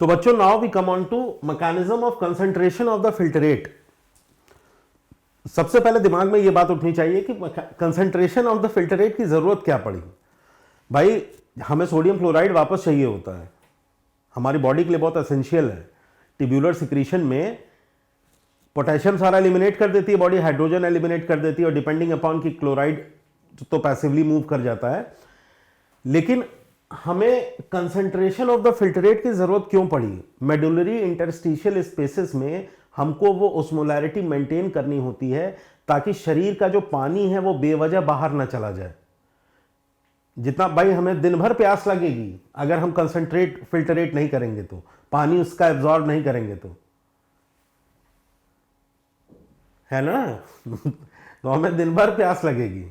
तो बच्चों, now we come on to mechanism of concentration of the filtrate. सबसे पहले दिमाग में यह बात उठनी चाहिए कि कंसंट्रेशन ऑफ द फिल्टरेट की जरूरत क्या पड़ी। भाई, हमें सोडियम क्लोराइड वापस चाहिए होता है, हमारी बॉडी के लिए बहुत एसेंशियल है। ट्यूब्यूलर सिक्रीशन में पोटेशियम सारा एलिमिनेट कर देती है बॉडी, हाइड्रोजन एलिमिनेट कर देती है, और डिपेंडिंग अपॉन कि क्लोराइड तो पैसिवली मूव कर जाता है। लेकिन हमें कंसंट्रेशन ऑफ द फिल्टरेट की जरूरत क्यों पड़ी? मेडुलरी इंटरस्टिशियल स्पेसेस में हमको वो ओस्मोलैरिटी मेंटेन करनी होती है ताकि शरीर का जो पानी है वो बेवजह बाहर ना चला जाए। जितना भाई हमें दिन भर प्यास लगेगी, अगर हम कंसंट्रेट फिल्टरेट नहीं करेंगे तो, पानी उसका एब्जॉर्ब नहीं करेंगे तो, है ना? तो हमें दिन भर प्यास लगेगी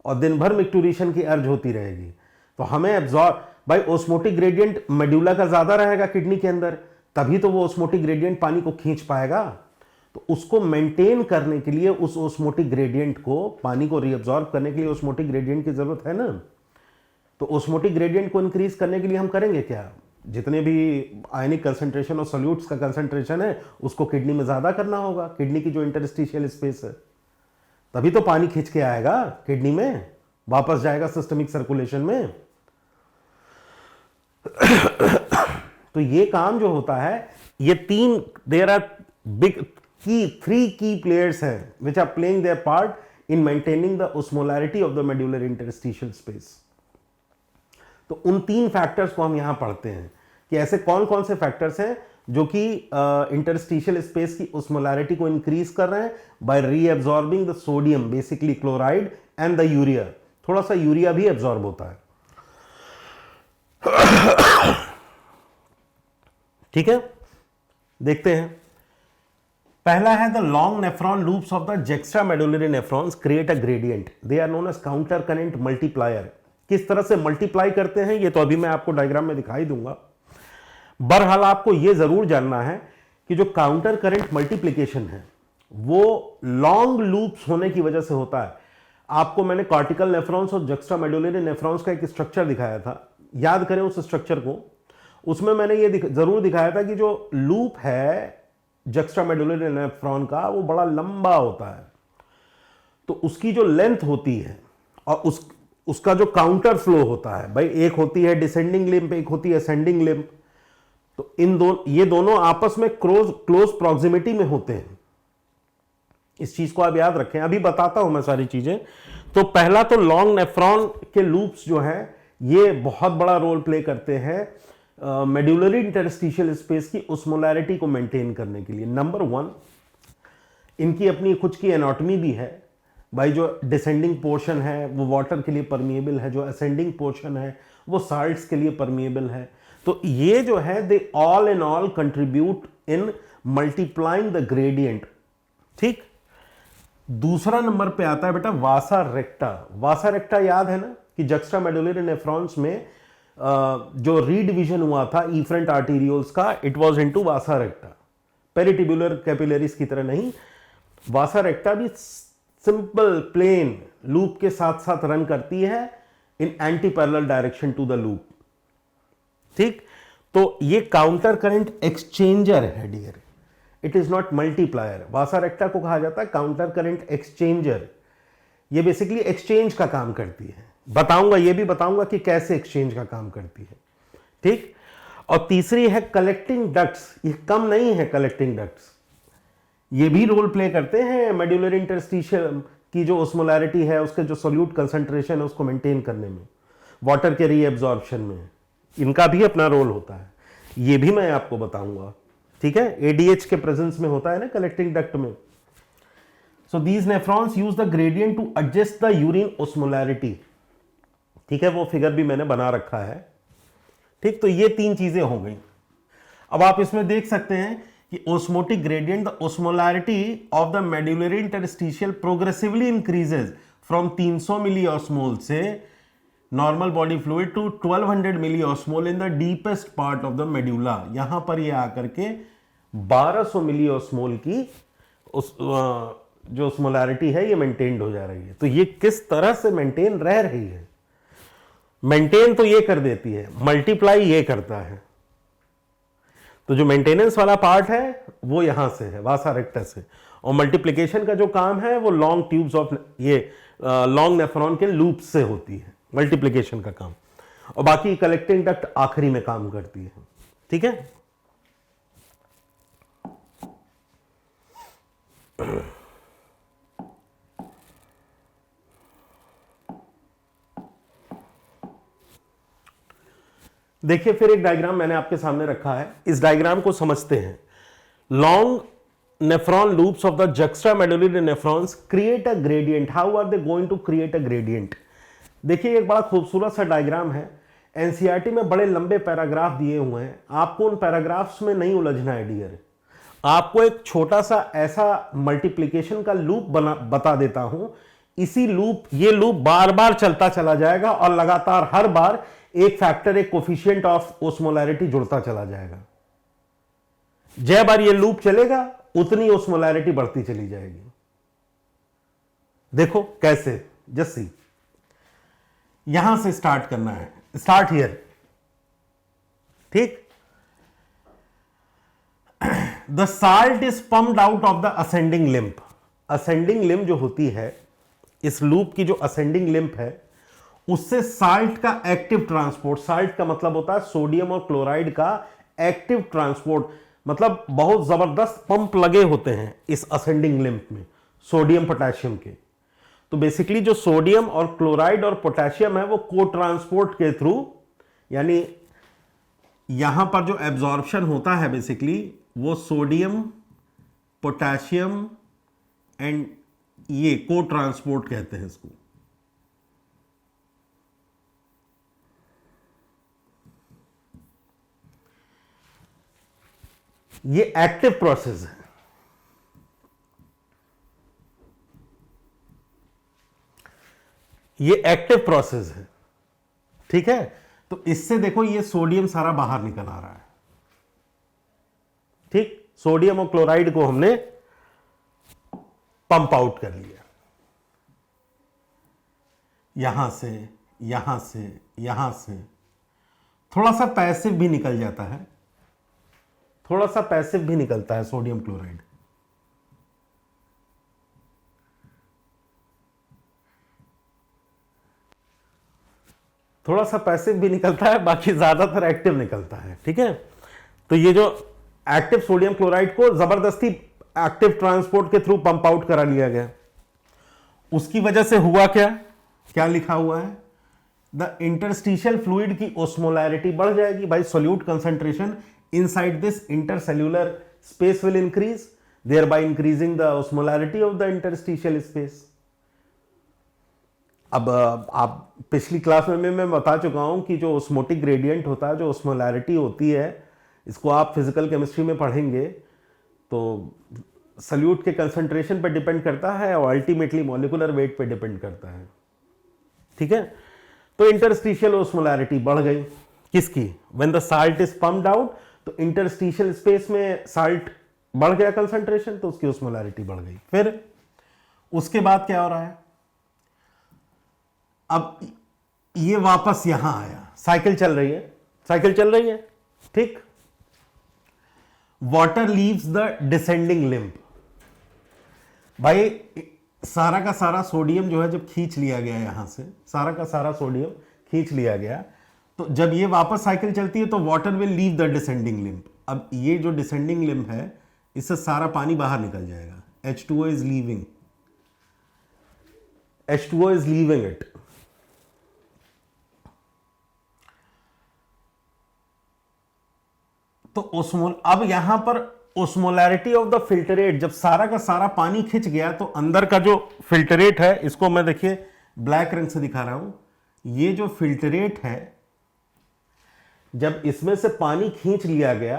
और दिन भर मिक्टूरेशन की अर्ज होती रहेगी। तो हमें एब्जॉर्ब, भाई ओस्मोटिक ग्रेडियंट मेडुला का ज्यादा रहेगा किडनी के अंदर, तभी तो वो ओस्मोटिक ग्रेडियंट पानी को खींच पाएगा। तो उसको मेंटेन करने के लिए, उस ओस्मोटिक ग्रेडियंट को, पानी को रीअब्जॉर्ब करने के लिए ओस्मोटिक ग्रेडियंट की जरूरत है ना। तो ओस्मोटिक ग्रेडियंट को इंक्रीज करने के लिए हम करेंगे क्या? जितने भी आयनिक कंसंट्रेशन और सॉल्यूट्स का कंसंट्रेशन है उसको किडनी में ज्यादा करना होगा, किडनी की जो इंटरस्टिशियल स्पेस है, तभी तो पानी खींच के आएगा किडनी में, वापस जाएगा सिस्टमिक सर्कुलेशन में। तो ये काम जो होता है, ये तीन, there are big key, three key players हैं which are playing their part in maintaining the osmolarity of the medullary interstitial space. तो उन तीन फैक्टर्स को हम यहां पढ़ते हैं कि ऐसे कौन कौन से फैक्टर्स हैं जो कि इंटरस्टिशियल स्पेस की ओस्मोलैरिटी को इंक्रीज कर रहे हैं by reabsorbing the sodium, basically chloride and the urea. थोड़ा सा यूरिया भी एब्जॉर्ब होता है, ठीक है? देखते हैं। पहला है the long nephron loops of the juxtamedullary nephrons create a gradient, they are known as counter current multiplier. किस तरह से मल्टीप्लाई करते हैं ये तो अभी मैं आपको डायग्राम में दिखाई दूंगा। बहरहाल आपको यह जरूर जानना है कि जो काउंटर करंट मल्टीप्लिकेशन है वो लॉन्ग लूप्स होने की वजह से होता है। आपको मैंने कॉर्टिकल नेफ्रॉन्स और जक्स्ट्रा मेडुलरी नेफ्रॉन्स का एक स्ट्रक्चर दिखाया था, याद करें उस स्ट्रक्चर को। उसमें मैंने ये जरूर दिखाया था कि जो लूप है जक्स्ट्रा मेडुलरी नेफ्रॉन का वो बड़ा लंबा होता है, तो उसकी जो लेंथ होती है और उसका जो काउंटर फ्लो होता है, भाई एक होती है डिसेंडिंग लिम्फ, एक होती है असेंडिंग लिम्फ। तो ये दोनों आपस में क्लोज प्रॉक्सिमिटी में होते हैं। इस चीज को आप याद रखें, अभी बताता हूं मैं सारी चीजें। तो पहला तो लॉन्ग नेफ्रॉन के लूप्स जो हैं ये बहुत बड़ा रोल प्ले करते हैं मेडुलरी इंटरस्टिशियल स्पेस की ओस्मोलैरिटी को मेंटेन करने के लिए। नंबर वन, इनकी अपनी खुद की एनाटॉमी भी है। भाई जो डिसेंडिंग पोर्शन है वो वाटर के लिए परमिएबल है, जो असेंडिंग पोर्शन है वो साल्ट्स के लिए परमिएबल है। तो ये जो है they all in all contribute in multiplying the gradient, ठीक। दूसरा नंबर पे आता है बेटा वासा रेक्टा। वासा रेक्टा याद है ना कि जक्स्ट्रा मेडुलरी नेफ्रॉन्स में जो रीडिविजन हुआ था इफरेंट आर्टेरियोल्स का, it was into vasa recta, peritubular capillaries की तरह नहीं। वासा रेक्टा भी सिंपल प्लेन लूप के साथ साथ रन करती है in anti parallel direction to the loop, ठीक। तो ये काउंटर करंट एक्सचेंजर है dear, it is not multiplier. Vasa recta को कहा जाता है काउंटर करंट एक्सचेंजर। ये बेसिकली एक्सचेंज का काम करती है, बताऊंगा, ये भी बताऊंगा कि कैसे एक्सचेंज का काम करती है, ठीक। और तीसरी है कलेक्टिंग डक्ट्स। ये कम नहीं है, कलेक्टिंग डक्ट्स ये भी रोल प्ले करते हैं मेडुलरी इंटरस्टिशियल की जो ओस्मोलैरिटी है, उसके जो सोल्यूट कंसंट्रेशन है उसको मेंटेन करने में, वाटर के रीएब्जॉर्प्शन में, इनका भी अपना रोल होता है। ये भी मैं आपको बताऊंगा, ठीक है। एडीएच के प्रेजेंस में होता है ना कलेक्टिंग डक्ट में। So these nephrons use the gradient to adjust the urine osmolarity, ठीक है। वो फिगर भी मैंने बना रखा है, ठीक। तो ये तीन चीजें हो गई। अब आप इसमें देख सकते हैं कि osmotic gradient, the osmolarity of the medullary interstitial progressively increases from 300 milliosmol से normal body fluid to 1200 milliosmol in the deepest part of the medulla. यहां पर ये आकर के 1200 मिलीऑस्मोल की जो ओस्मोलैरिटी है ये मेंटेन्ड हो जा रही है। तो ये किस तरह से मेंटेन रह रही है? मेंटेन तो ये कर देती है, मल्टीप्लाई ये करता है। तो जो मेंटेनेंस वाला पार्ट है वो यहां से है, वासा रेक्टस से, और मल्टीप्लिकेशन का जो काम है वो लॉन्ग ट्यूब्स ऑफ ये लॉन्ग नेफ्रॉन के लूप से होती है मल्टीप्लिकेशन का काम, और बाकी कलेक्टिंग डक्ट आखिरी में काम करती है। ठीक है, देखिए फिर एक डायग्राम मैंने आपके सामने रखा है, इस डायग्राम को समझते हैं। Long nephron loops of the juxtamedullary nephrons create a gradient. How are they going to create a gradient? देखिए एक बड़ा खूबसूरत सा डायग्राम है, एनसीईआरटी में बड़े लंबे पैराग्राफ दिए हुए हैं, आपको उन पैराग्राफ्स में नहीं उलझना है डियर। आपको एक छोटा सा ऐसा मल्टीप्लिकेशन का लूप बता देता हूं, इसी लूप, ये लूप बार बार चलता चला जाएगा और लगातार हर बार एक फैक्टर, एक कोफिशिएंट ऑफ ओस्मोलैरिटी जुड़ता चला जाएगा। जय बार ये लूप चलेगा उतनी ओस्मोलैरिटी बढ़ती चली जाएगी। देखो कैसे, जस्ट सी, यहां से स्टार्ट करना है, स्टार्ट हियर। ठीक, the salt is pumped out of the ascending lymph. Ascending lymph जो होती है, इस लूप की जो असेंडिंग लिम्फ है, उससे साल्ट का एक्टिव ट्रांसपोर्ट, साल्ट का मतलब होता है सोडियम और क्लोराइड का एक्टिव ट्रांसपोर्ट, मतलब बहुत जबरदस्त पंप लगे होते हैं इस असेंडिंग लिम्फ में सोडियम पोटेशियम के। तो बेसिकली जो सोडियम और क्लोराइड और पोटेशियम है वो को ट्रांसपोर्ट के थ्रू, यानी यहां पर जो एब्जॉर्प्शन होता है बेसिकली वो सोडियम, पोटेशियम एंड ये को ट्रांसपोर्ट कहते हैं इसको। ये एक्टिव प्रोसेस है। ये एक्टिव प्रोसेस है, ठीक है। तो इससे देखो ये सोडियम सारा बाहर निकल आ रहा है। ठीक, सोडियम और क्लोराइड को हमने पंप आउट कर लिया, यहां से, यहां से, यहां से। थोड़ा सा पैसिव भी निकल जाता है, थोड़ा सा पैसिव भी निकलता है सोडियम क्लोराइड। थोड़ा सा पैसिव भी निकलता है, बाकी ज्यादातर एक्टिव निकलता है। ठीक है, तो ये जो एक्टिव सोडियम क्लोराइड को जबरदस्ती एक्टिव ट्रांसपोर्ट के थ्रू पंप आउट करा लिया गया, उसकी वजह से हुआ क्या, क्या लिखा हुआ है, द इंटरस्टिशियल फ्लूइड की ओस्मोलैरिटी बढ़ जाएगी। भाई solute concentration inside this intercellular space will increase, thereby increasing the osmolarity of the interstitial space. अब आप पिछली क्लास में मैं बता चुका हूं कि जो ओस्मोटिक ग्रेडियंट होता है, जो ओस्मोलैरिटी होती है, इसको आप फिजिकल केमिस्ट्री में पढ़ेंगे, तो सल्यूट के कंसंट्रेशन पर डिपेंड करता है और अल्टीमेटली मॉलिक्यूलर वेट पे डिपेंड करता है। ठीक है, तो इंटरस्टिशियल ओस्मोलैरिटी बढ़ गई किसकी, when the salt is pumped out, तो इंटरस्टिशियल स्पेस में साल्ट बढ़ गया कंसंट्रेशन, तो उसकी ओस्मोलैरिटी बढ़ गई। फिर उसके बाद क्या हो रहा है, अब ये वापस यहां आया, साइकिल चल रही है, साइकिल चल रही है। ठीक, water leaves the descending lymph. भाई सारा का सारा सोडियम जो है जब खींच लिया गया यहां से, सारा का सारा सोडियम खींच लिया गया, तो जब ये वापस साइकिल चलती है तो water will leave the descending lymph. अब ये जो डिसेंडिंग लिम्फ है, इससे सारा पानी बाहर निकल जाएगा। H2O is leaving, H2O is leaving it. तो अब यहां पर ओस्मोलैरिटी ऑफ द फिल्टरेट, जब सारा का सारा पानी खिंच गया तो अंदर का जो फिल्टरेट है, इसको मैं देखिए ब्लैक रंग से दिखा रहा हूं, ये जो फिल्टरेट है, जब इसमें से पानी खींच लिया गया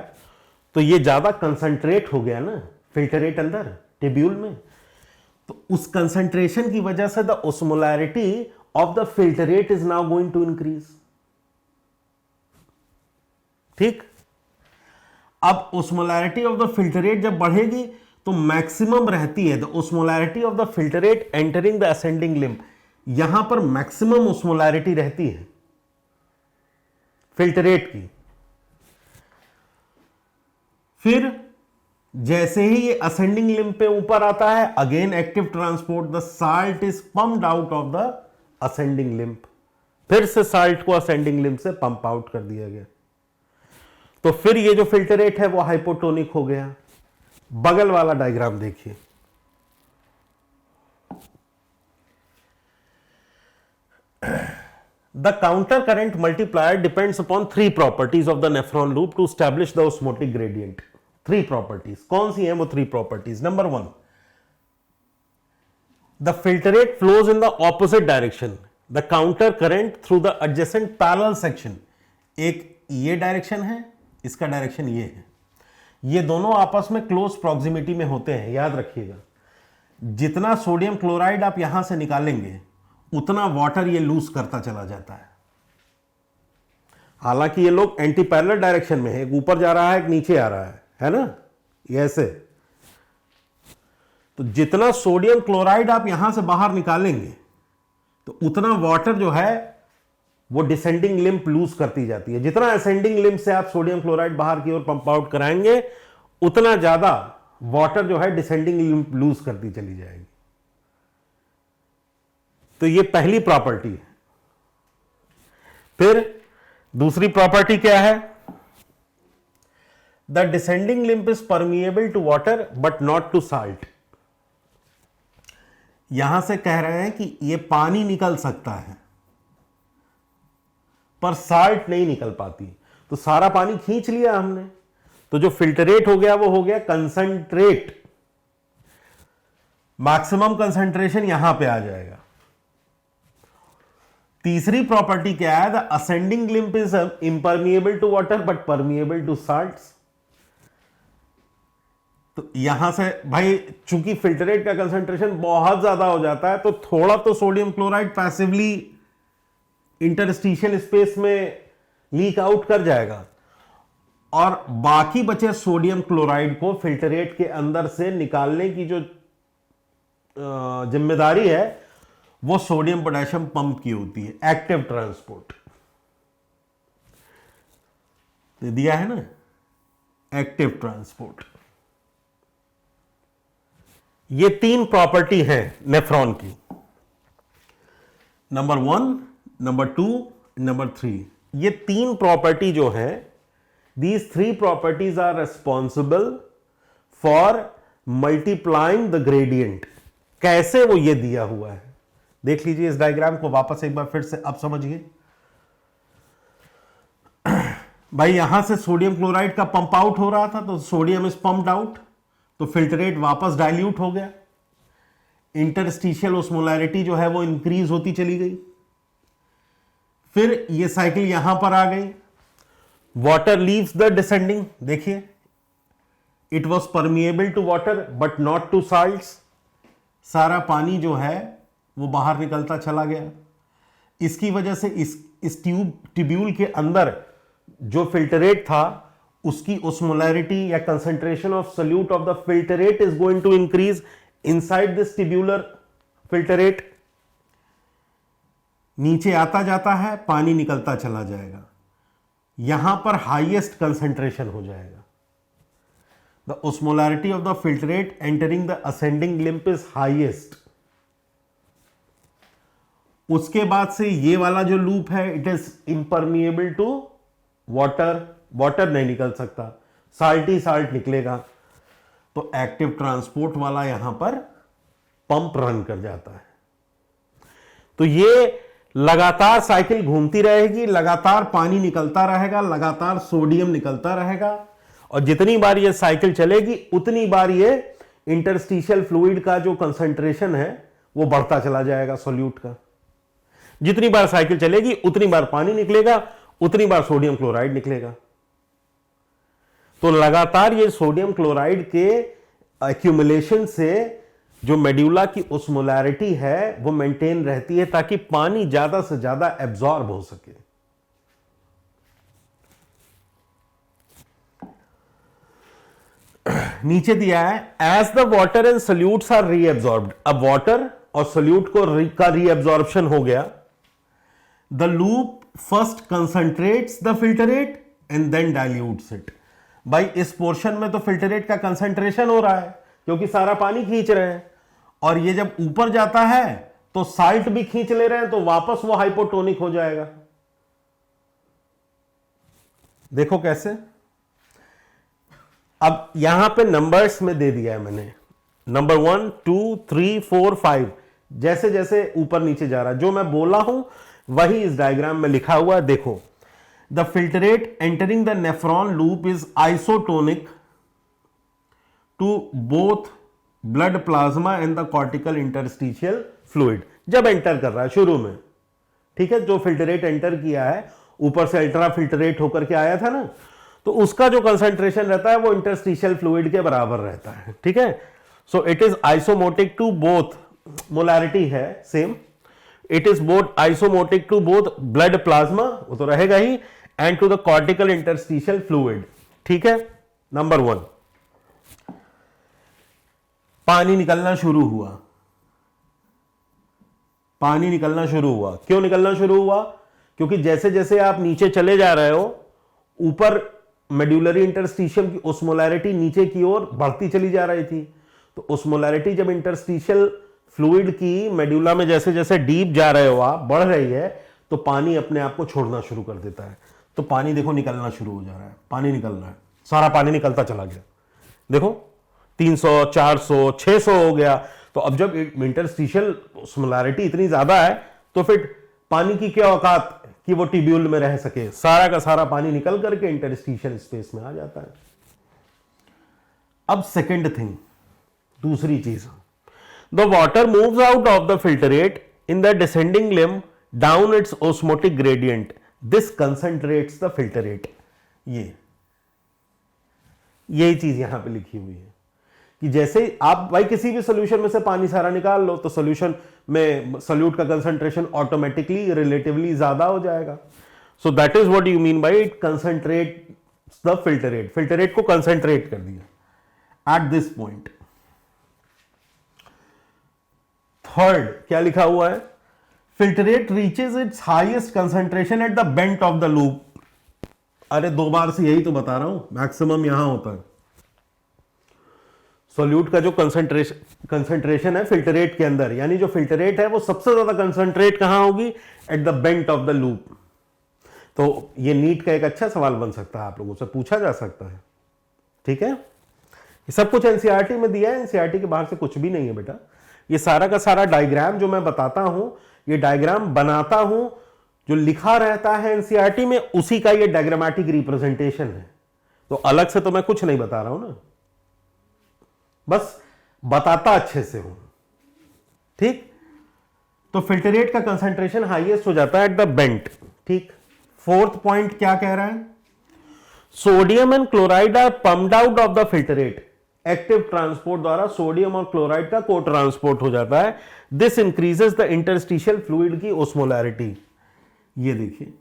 तो ये ज्यादा कंसंट्रेट हो गया ना फिल्टरेट अंदर टेब्यूल में, तो उस कंसंट्रेशन की वजह से the osmolarity of the filtrate is now going to increase. ठीक, अब ओस्मोलैरिटी ऑफ द फिल्टरेट जब बढ़ेगी तो मैक्सिमम रहती है the osmolarity of the filtrate entering the ascending limb. यहां पर मैक्सिमम ओस्मोलैरिटी रहती है। फिल्टरेट की। फिर जैसे ही ये असेंडिंग लिम्ब पे ऊपर आता है, again active transport, the salt is pumped out of the ascending limb. फिर से साल्ट को असेंडिंग लिम्ब से पंप आउट कर दिया गया। तो फिर ये जो फिल्टरेट है वो हाइपोटोनिक हो गया। बगल वाला डायग्राम देखिए, the counter current multiplier depends upon three properties of the nephron loop to establish the osmotic gradient। three properties कौन सी हैं वो three properties? Number one, the filtrate flows in the opposite direction, the counter current through the adjacent parallel section। एक ये direction है, इसका direction ये है, ये दोनों आपस में क्लोज प्रॉक्सिमिटी में होते हैं। याद रखिएगा, जितना सोडियम क्लोराइड आप यहां से निकालेंगे उतना वाटर ये लूज करता चला जाता है। हालांकि ये लोग एंटी पैरेलल डायरेक्शन में है, एक ऊपर जा रहा है, एक नीचे आ रहा है ना, ये ऐसे। तो जितना सोडियम क्लोराइड आप यहां से बाहर निकालेंगे तो उतना वाटर जो है वो डिसेंडिंग लिम्ब लूज करती जाती है। जितना असेंडिंग लिम्ब से आप सोडियम क्लोराइड बाहर की ओर पंप आउट कराएंगे उतना ज्यादा वाटर जो है डिसेंडिंग लिम्ब लूज करती चली जाएगी। तो ये पहली प्रॉपर्टी है। फिर दूसरी प्रॉपर्टी क्या है? The descending limb is permeable to water but not to salt. यहां से कह रहे हैं कि ये पानी निकल सकता है पर साल्ट नहीं निकल पाती। तो सारा पानी खींच लिया हमने, तो जो फिल्टरेट हो गया वो हो गया कंसंट्रेट। मैक्सिमम कंसंट्रेशन यहां पे आ जाएगा। तीसरी प्रॉपर्टी क्या है? The ascending limb is impermeable to water but permeable to salts. तो यहां से भाई चूंकि फिल्टरेट का कंसंट्रेशन बहुत ज्यादा हो जाता है तो थोड़ा तो sodium chloride passively interstitial space में लीक आउट कर जाएगा और बाकी बचे सोडियम क्लोराइड को फिल्टरेट के अंदर से निकालने की जो जिम्मेदारी है वो सोडियम पोटेशियम पंप की होती है, एक्टिव ट्रांसपोर्ट। तो दिया है ना, एक्टिव ट्रांसपोर्ट। ये तीन प्रॉपर्टी है नेफ्रॉन की, नंबर 1, नंबर 2, नंबर 3। ये तीन प्रॉपर्टी जो है, these three properties are responsible for multiplying the gradient. कैसे वो ये दिया हुआ है देख लीजिए इस डायग्राम को वापस एक बार फिर से, अब समझिए। भाई यहां से सोडियम क्लोराइड का पंप आउट हो रहा था तो सोडियम इज पंप्ड आउट, तो फिल्टरेट वापस डाइल्यूट हो गया। इंटरस्टिशियल ओस्मोलैरिटी जो है वो इंक्रीज होती चली गई। फिर ये साइकिल यहां पर आ गई, वाटर लीव्स द डिसेंडिंग। देखिए, it was permeable to water but not to salts. सारा पानी जो है वो बाहर निकलता चला गया। इसकी वजह से इस ट्यूब्यूल के अंदर जो फिल्टरेट था उसकी ओस्मोलैरिटी या concentration of solute of the filtrate is going to increase inside this tubular filtrate. नीचे आता जाता है, पानी निकलता चला जाएगा, यहां पर हाईएस्ट कंसंट्रेशन हो जाएगा। The osmolarity of the filtrate entering the ascending limb is highest. उसके बाद से ये वाला जो लूप है it is impermeable to water, water नहीं निकल सकता, साल्ट ही साल्ट निकलेगा। तो एक्टिव ट्रांसपोर्ट वाला यहां पर पंप रन कर जाता है। तो ये लगातार साइकिल घूमती रहेगी, लगातार पानी निकलता रहेगा, लगातार सोडियम निकलता रहेगा और जितनी बार ये साइकिल चलेगी उतनी बार ये इंटरस्टिशियल फ्लूइड का जो कंसंट्रेशन है वो बढ़ता चला जाएगा सोल्यूट का। जितनी बार साइकिल चलेगी उतनी बार पानी निकलेगा, उतनी बार सोडियम क्लोराइड निकलेगा। तो लगातार ये सोडियम क्लोराइड के एक्यूमुलेशन से जो मेड्यूला की ओस्मोलैरिटी है वो मेंटेन रहती है ताकि पानी ज्यादा से ज्यादा एब्जॉर्ब हो सके। नीचे दिया है as the water and solutes are reabsorbed. अब वाटर और सोल्यूट का रीएब्जॉर्प्शन हो गया। The loop first concentrates the filtrate and then dilutes it. भाई इस पोर्शन में तो फिल्टरेट का कंसंट्रेशन हो रहा है क्योंकि सारा पानी खींच रहे हैं, और ये जब ऊपर जाता है तो साल्ट भी खींच ले रहे हैं, तो वापस वो हाइपोटोनिक हो जाएगा। देखो कैसे, अब यहां पे नंबर्स में दे दिया है मैंने, नंबर 1 2 3 4 5, जैसे जैसे ऊपर नीचे जा रहा है, जो मैं बोला हूं वही इस डायग्राम में लिखा हुआ है। देखो, the filtrate entering the nephron loop is isotonic to both blood plasma and the cortical interstitial fluid. जब एंटर कर रहा है शुरू में, ठीक है, जो फिल्टरेट एंटर किया है ऊपर से अल्ट्रा फिल्टरेट होकर के आया था ना, तो उसका जो कंसंट्रेशन रहता है वो इंटरस्टिशियल फ्लूइड के बराबर रहता है, ठीक है। So it is isosmotic to both, molarity है same, it is both isosmotic to both blood plasma, वो तो रहेगा ही, and to the cortical interstitial fluid, ठीक है। नंबर 1, पानी निकलना शुरू हुआ, पानी निकलना शुरू हुआ। क्यों निकलना शुरू हुआ? क्योंकि जैसे जैसे आप नीचे चले जा रहे हो, ऊपर मेड्यूलरी इंटरस्टिशियम की ओस्मोलैरिटी नीचे की ओर बढ़ती चली जा रही थी, तो ओस्मोलैरिटी जब इंटरस्टिशियल फ्लूइड की मेड्यूला में जैसे जैसे डीप जा रहे हो आप, बढ़ रही है, तो पानी अपने आप को छोड़ना शुरू कर देता है। तो पानी देखो निकलना शुरू हो जा रहा है, पानी निकल रहा है, सारा पानी निकलता चला गया। देखो 300 400 600 हो गया। तो अब जब इंटरस्टिशियल ओस्मोलैरिटी इतनी ज्यादा है, तो फिर पानी की क्या औकात कि वो ट्यूब्यूल में रह सके, सारा का सारा पानी निकल करके इंटरस्टिशियल स्पेस में आ जाता है। अब सेकेंड थिंग, दूसरी चीज, the water moves out of the filtrate in the descending limb down its osmotic gradient, this concentrates the filtrate. यही चीज यहां पे लिखी हुई है कि जैसे आप भाई किसी भी सोल्यूशन में से पानी सारा निकाल लो, तो सोल्यूशन में सोल्यूट का कंसंट्रेशन ऑटोमेटिकली रिलेटिवली ज्यादा हो जाएगा। So that is what you mean by it concentrates the filtrate, filtrate को कंसंट्रेट कर दिया एट दिस पॉइंट। थर्ड क्या लिखा हुआ है? Filtrate reaches it's highest concentration eight the bent of the loop. अरे 2 बार से यही तो बता रहा हूं, मैक्सिमम यहां होता है। सोल्यूट का जो कंसंट्रेशन है फिल्टरेट के अंदर, यानी जो फिल्टरेट है वो सबसे ज्यादा कंसंट्रेट कहां होगी? Eight the bent of the loop. तो ये नीट का एक अच्छा सवाल बन सकता है, आप लोगों से पूछा जा सकता है, ठीक है। ये सब कुछ एनसीईआरटी में दिया है, एनसीईआरटी के बाहर से कुछ भी नहीं है बेटा। ये सारा का सारा डायग्राम जो मैं बताता हूं, ये डायग्राम बनाता हूं, जो लिखा रहता है एनसीईआरटी में उसी का ये डायग्रामेटिक रिप्रेजेंटेशन है। तो अलग से तो मैं कुछ नहीं बता रहा हूं ना, बस बताता अच्छे से हूं, ठीक। तो फिल्टरेट का कंसंट्रेशन हाईएस्ट हो जाता है एट द बेंट, ठीक। फोर्थ पॉइंट क्या कह रहा है? Sodium and chloride are pumped out of the filtrate, active transport द्वारा सोडियम और क्लोराइड का को ट्रांसपोर्ट हो जाता है। This increases the interstitial fluid की ओस्मोलैरिटी। ये देखिए,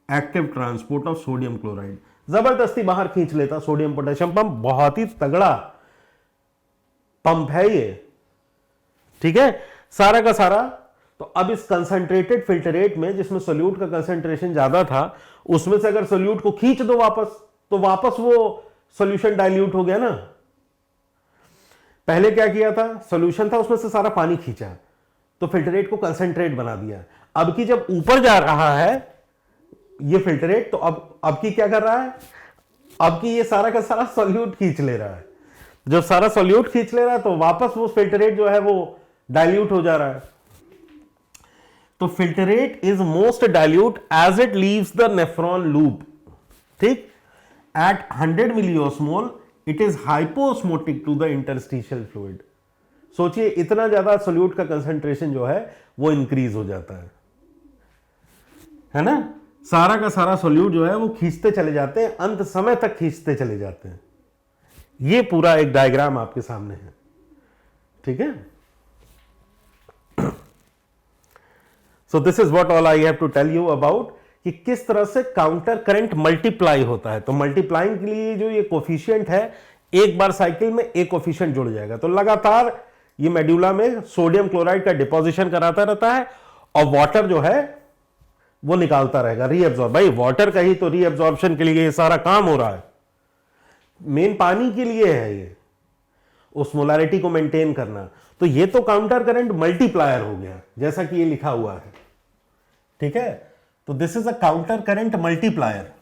active transport of sodium chloride जबरदस्ती बाहर खींच लेता सोडियम पोटेशियम पंप, बहुत ही तगड़ा पंप है ये, ठीक है, सारा का सारा। तो अब इस कंसंट्रेटेड फिल्टरेट में, जिसमें सोल्यूट का कंसंट्रेशन ज्यादा था, उसमें से अगर सोल्यूट को खींच दो वापस, तो वापस वो सॉल्यूशन डाइल्यूट हो गया ना। पहले क्या किया था? सॉल्यूशन था, उसमें से सारा पानी खींचा, तो फिल्टरेट को कंसंट्रेट बना दिया। अब की जब ऊपर जा रहा है ये फिल्टरेट, तो अब की क्या कर रहा है? अब की ये सारा का सारा सॉल्यूट खींच ले रहा है। जब सारा सॉल्यूट खींच ले रहा है, तो वापस वो फिल्टरेट जो है वो डाइल्यूट हो जा रहा है। तो filtrate is most dilute as it leaves the nephron loop, ठीक। At 100 milliosmol it is hyposmotic to the interstitial fluid. सोचिए, इतना ज्यादा सोल्यूट का कंसंट्रेशन जो है वो इंक्रीज हो जाता है ना। सारा का सारा सोल्यूट जो है वो खींचते चले जाते हैं, अंत समय तक खींचते चले जाते हैं। ये पूरा एक डायग्राम आपके सामने है, ठीक है। So this is what all I have to tell you about कि किस तरह से काउंटर करंट मल्टीप्लाई होता है। तो मल्टीप्लाइंग के लिए जो ये कोफिशिएंट है, एक बार साइकिल में एक कोफिशिएंट जुड़ जाएगा, तो लगातार ये मेड्यूला में सोडियम क्लोराइड का डिपोजिशन कराता रहता है, और वाटर जो है वो निकालता रहेगा, रीअब्सॉर्ब। भाई वाटर का ही तो रीअब्सॉर्प्शन के लिए ये सारा काम हो रहा है। मेन पानी के लिए है ये, ओस्मोलैरिटी को मेंटेन करना। तो ये तो काउंटर करंट मल्टीप्लायर हो गया, जैसा कि ये लिखा हुआ है, ठीक है। तो this is a counter current multiplier.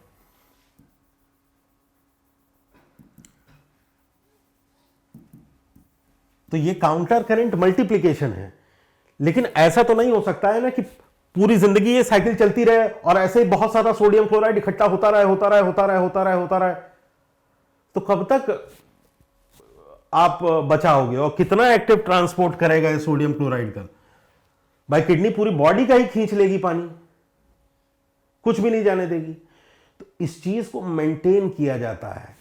तो ये काउंटर करंट मल्टीप्लिकेशन है। लेकिन ऐसा तो नहीं हो सकता है ना कि पूरी जिंदगी ये साइकिल चलती रहे और ऐसे ही बहुत सारा सोडियम क्लोराइड इकट्ठा होता रहे। तो कब तक आप बचाओगे और कितना एक्टिव ट्रांसपोर्ट करेगा ये सोडियम क्लोराइड का? भाई किडनी पूरी बॉडी का ही खींच लेगी पानी, कुछ भी नहीं जाने देगी। तो इस चीज को मेंटेन किया जाता है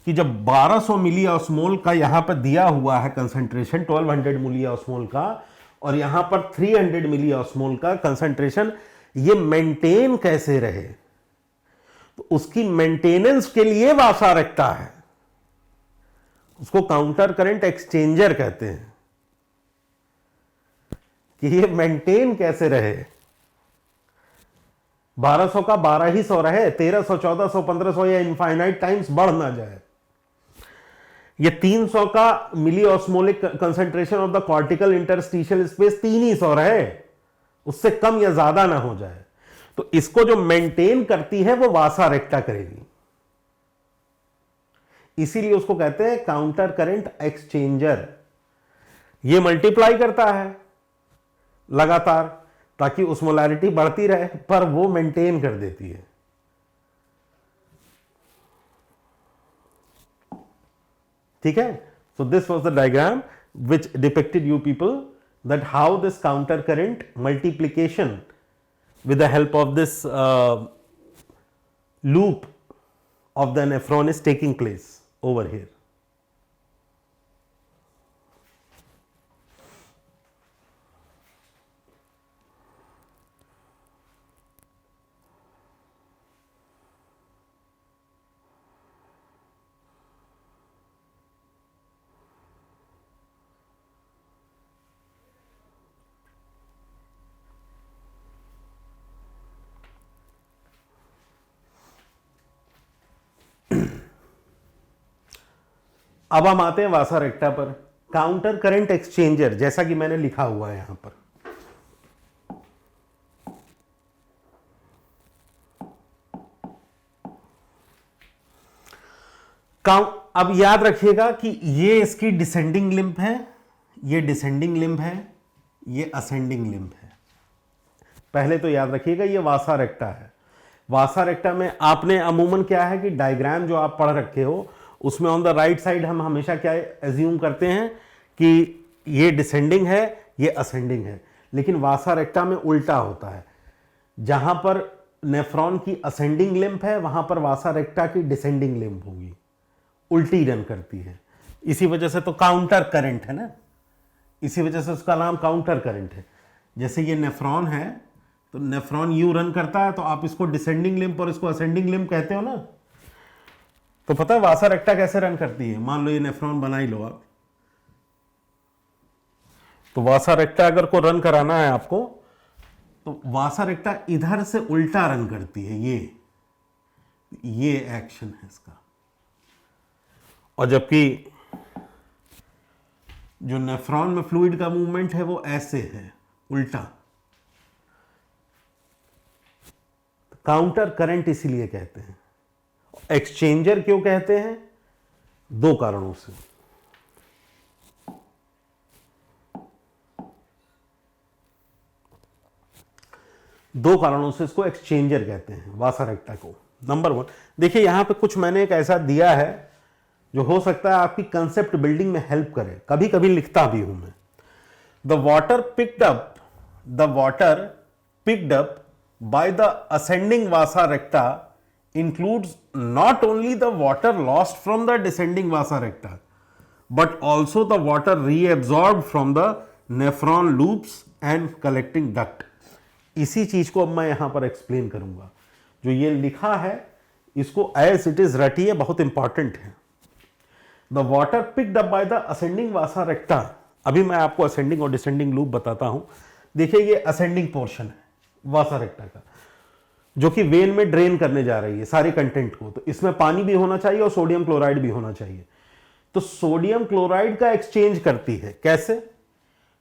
कि जब 1200 मिली ऑस्मोल का यहां पर दिया हुआ है कंसंट्रेशन, 1200 मिली ऑस्मोल का, और यहां पर 300 मिली ऑस्मोल का कंसंट्रेशन, ये मेंटेन कैसे रहे? तो उसकी मेंटेनेंस के लिए वासा रखता है, उसको काउंटर करंट एक्सचेंजर कहते हैं, कि ये मेंटेन कैसे रहे। 1200 का 1200 रहे, 1300, 1400, 1500 या इनफाइनाइट टाइम्स बढ़ ना जाए। ये 300 का milli osmolic concentration of the cortical interstitial space 300 रहे, उससे कम या ज्यादा ना हो जाए। तो इसको जो मेंटेन करती है वो वासा रेक्टा करेगी, इसीलिए उसको कहते हैं काउंटर करंट एक्सचेंजर। ये मल्टीप्लाई करता है लगातार ताकि ओस्मोलैरिटी बढ़ती रहे, पर वो मेंटेन कर देती है। ठीक है। So this was the diagram which depicted you people that how this counter current multiplication with the help of this loop of the nephron is taking place over here. अब हम आते हैं वासा रेक्टा पर। काउंटर करंट एक्सचेंजर, जैसा कि मैंने लिखा हुआ है यहां पर, अब याद रखिएगा कि ये इसकी डिसेंडिंग लिंब है, ये डिसेंडिंग लिंब है, ये असेंडिंग लिंब है। पहले तो याद रखिएगा ये वासा रेक्टा है। वासा रेक्टा में आपने अमूमन क्या है कि डायग्राम जो आप पढ़ रखे हो उसमें ऑन द राइट साइड हम हमेशा क्या एज्यूम करते हैं कि ये डिसेंडिंग है, ये असेंडिंग है। लेकिन वासा रेक्टा में उल्टा होता है, जहां पर नेफ्रॉन की असेंडिंग लिंब है वहां पर वासा रेक्टा की डिसेंडिंग लिंब होगी, उल्टी रन करती है। इसी वजह से तो काउंटर करंट है ना, इसी वजह से उसका नाम काउंटर करंट है। जैसे ये नेफ्रॉन है तो नेफ्रॉन यू रन करता है, तो आप इसको डिसेंडिंग लिंब और इसको असेंडिंग लिंब कहते हो ना। तो पता है वासा रेक्टा कैसे रन करती है? मान लो ये नेफ्रॉन बना ही लो आप, तो वासा रेक्टा अगर को रन कराना है आपको, तो वासा रेक्टा इधर से उल्टा रन करती है, ये एक्शन है इसका। और जबकि जो नेफ्रॉन में फ्लूइड का मूवमेंट है वो ऐसे है, उल्टा। काउंटर करंट इसीलिए कहते हैं। एक्सचेंजर क्यों कहते हैं? दो कारणों से। दो कारणों से इसको एक्सचेंजर कहते हैं, वासा रेक्टा को। नंबर 1, देखिए यहां पे कुछ मैंने एक ऐसा दिया है जो हो सकता है आपकी कंसेप्ट बिल्डिंग में हेल्प करे, कभी कभी लिखता भी हूं मैं। The water picked up by the ascending vasa recta includes not only the water lost from the descending vasa recta but also the water reabsorbed from the nephron loops and collecting duct. इसी चीज को अब मैं यहां पर explain करूंगा। जो ये लिखा है इसको एज इट इज रटिए, बहुत इंपॉर्टेंट है। The water picked up by the ascending वासा रेक्टा, अभी मैं आपको असेंडिंग और डिसेंडिंग लूप बताता हूं। देखिए ये असेंडिंग पोर्शन है वासा रेक्टा का, जो कि वेन में ड्रेन करने जा रही है सारे कंटेंट को, तो इसमें पानी भी होना चाहिए और सोडियम क्लोराइड भी होना चाहिए। तो सोडियम क्लोराइड का एक्सचेंज करती है कैसे?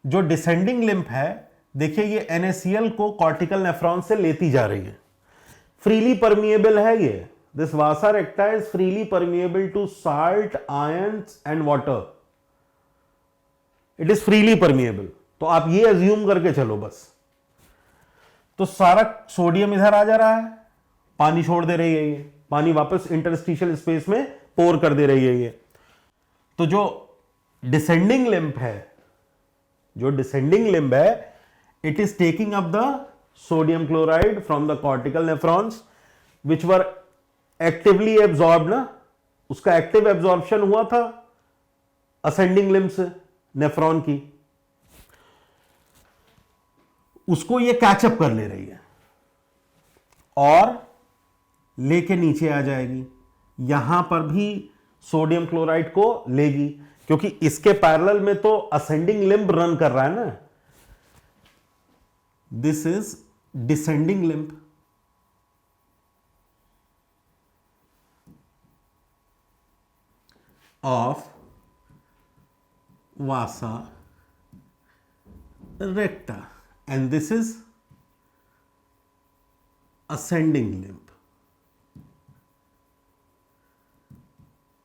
जो डिसेंडिंग लिम्फ है, देखिए ये NaCl को कॉर्टिकल नेफ्रॉन से लेती जा रही है, फ्रीली परमिएबल है ये। This vasa recta is freely permeable to salt, ions and water, it is freely permeable. तो आप ये अज्यूम करके चलो बस। तो सारा सोडियम इधर आ जा रहा है, पानी छोड़ दे रही है ये, पानी वापस इंटरस्टिशियल स्पेस में पोर कर दे रही है ये। तो जो डिसेंडिंग लिम्फ है, जो डिसेंडिंग लिम्ब है, it is taking up the sodium chloride from the cortical nephrons which were actively absorb ना, उसका एक्टिव एब्जॉर्प्शन हुआ था असेंडिंग लिम्ब से नेफ्रॉन की, उसको ये कैचअप कर ले रही है और लेके नीचे आ जाएगी। यहां पर भी सोडियम क्लोराइड को लेगी, क्योंकि इसके पैरेलल में तो असेंडिंग लिम्ब रन कर रहा है ना। This is descending limb, of vasa रेक्टा and this is ascending limb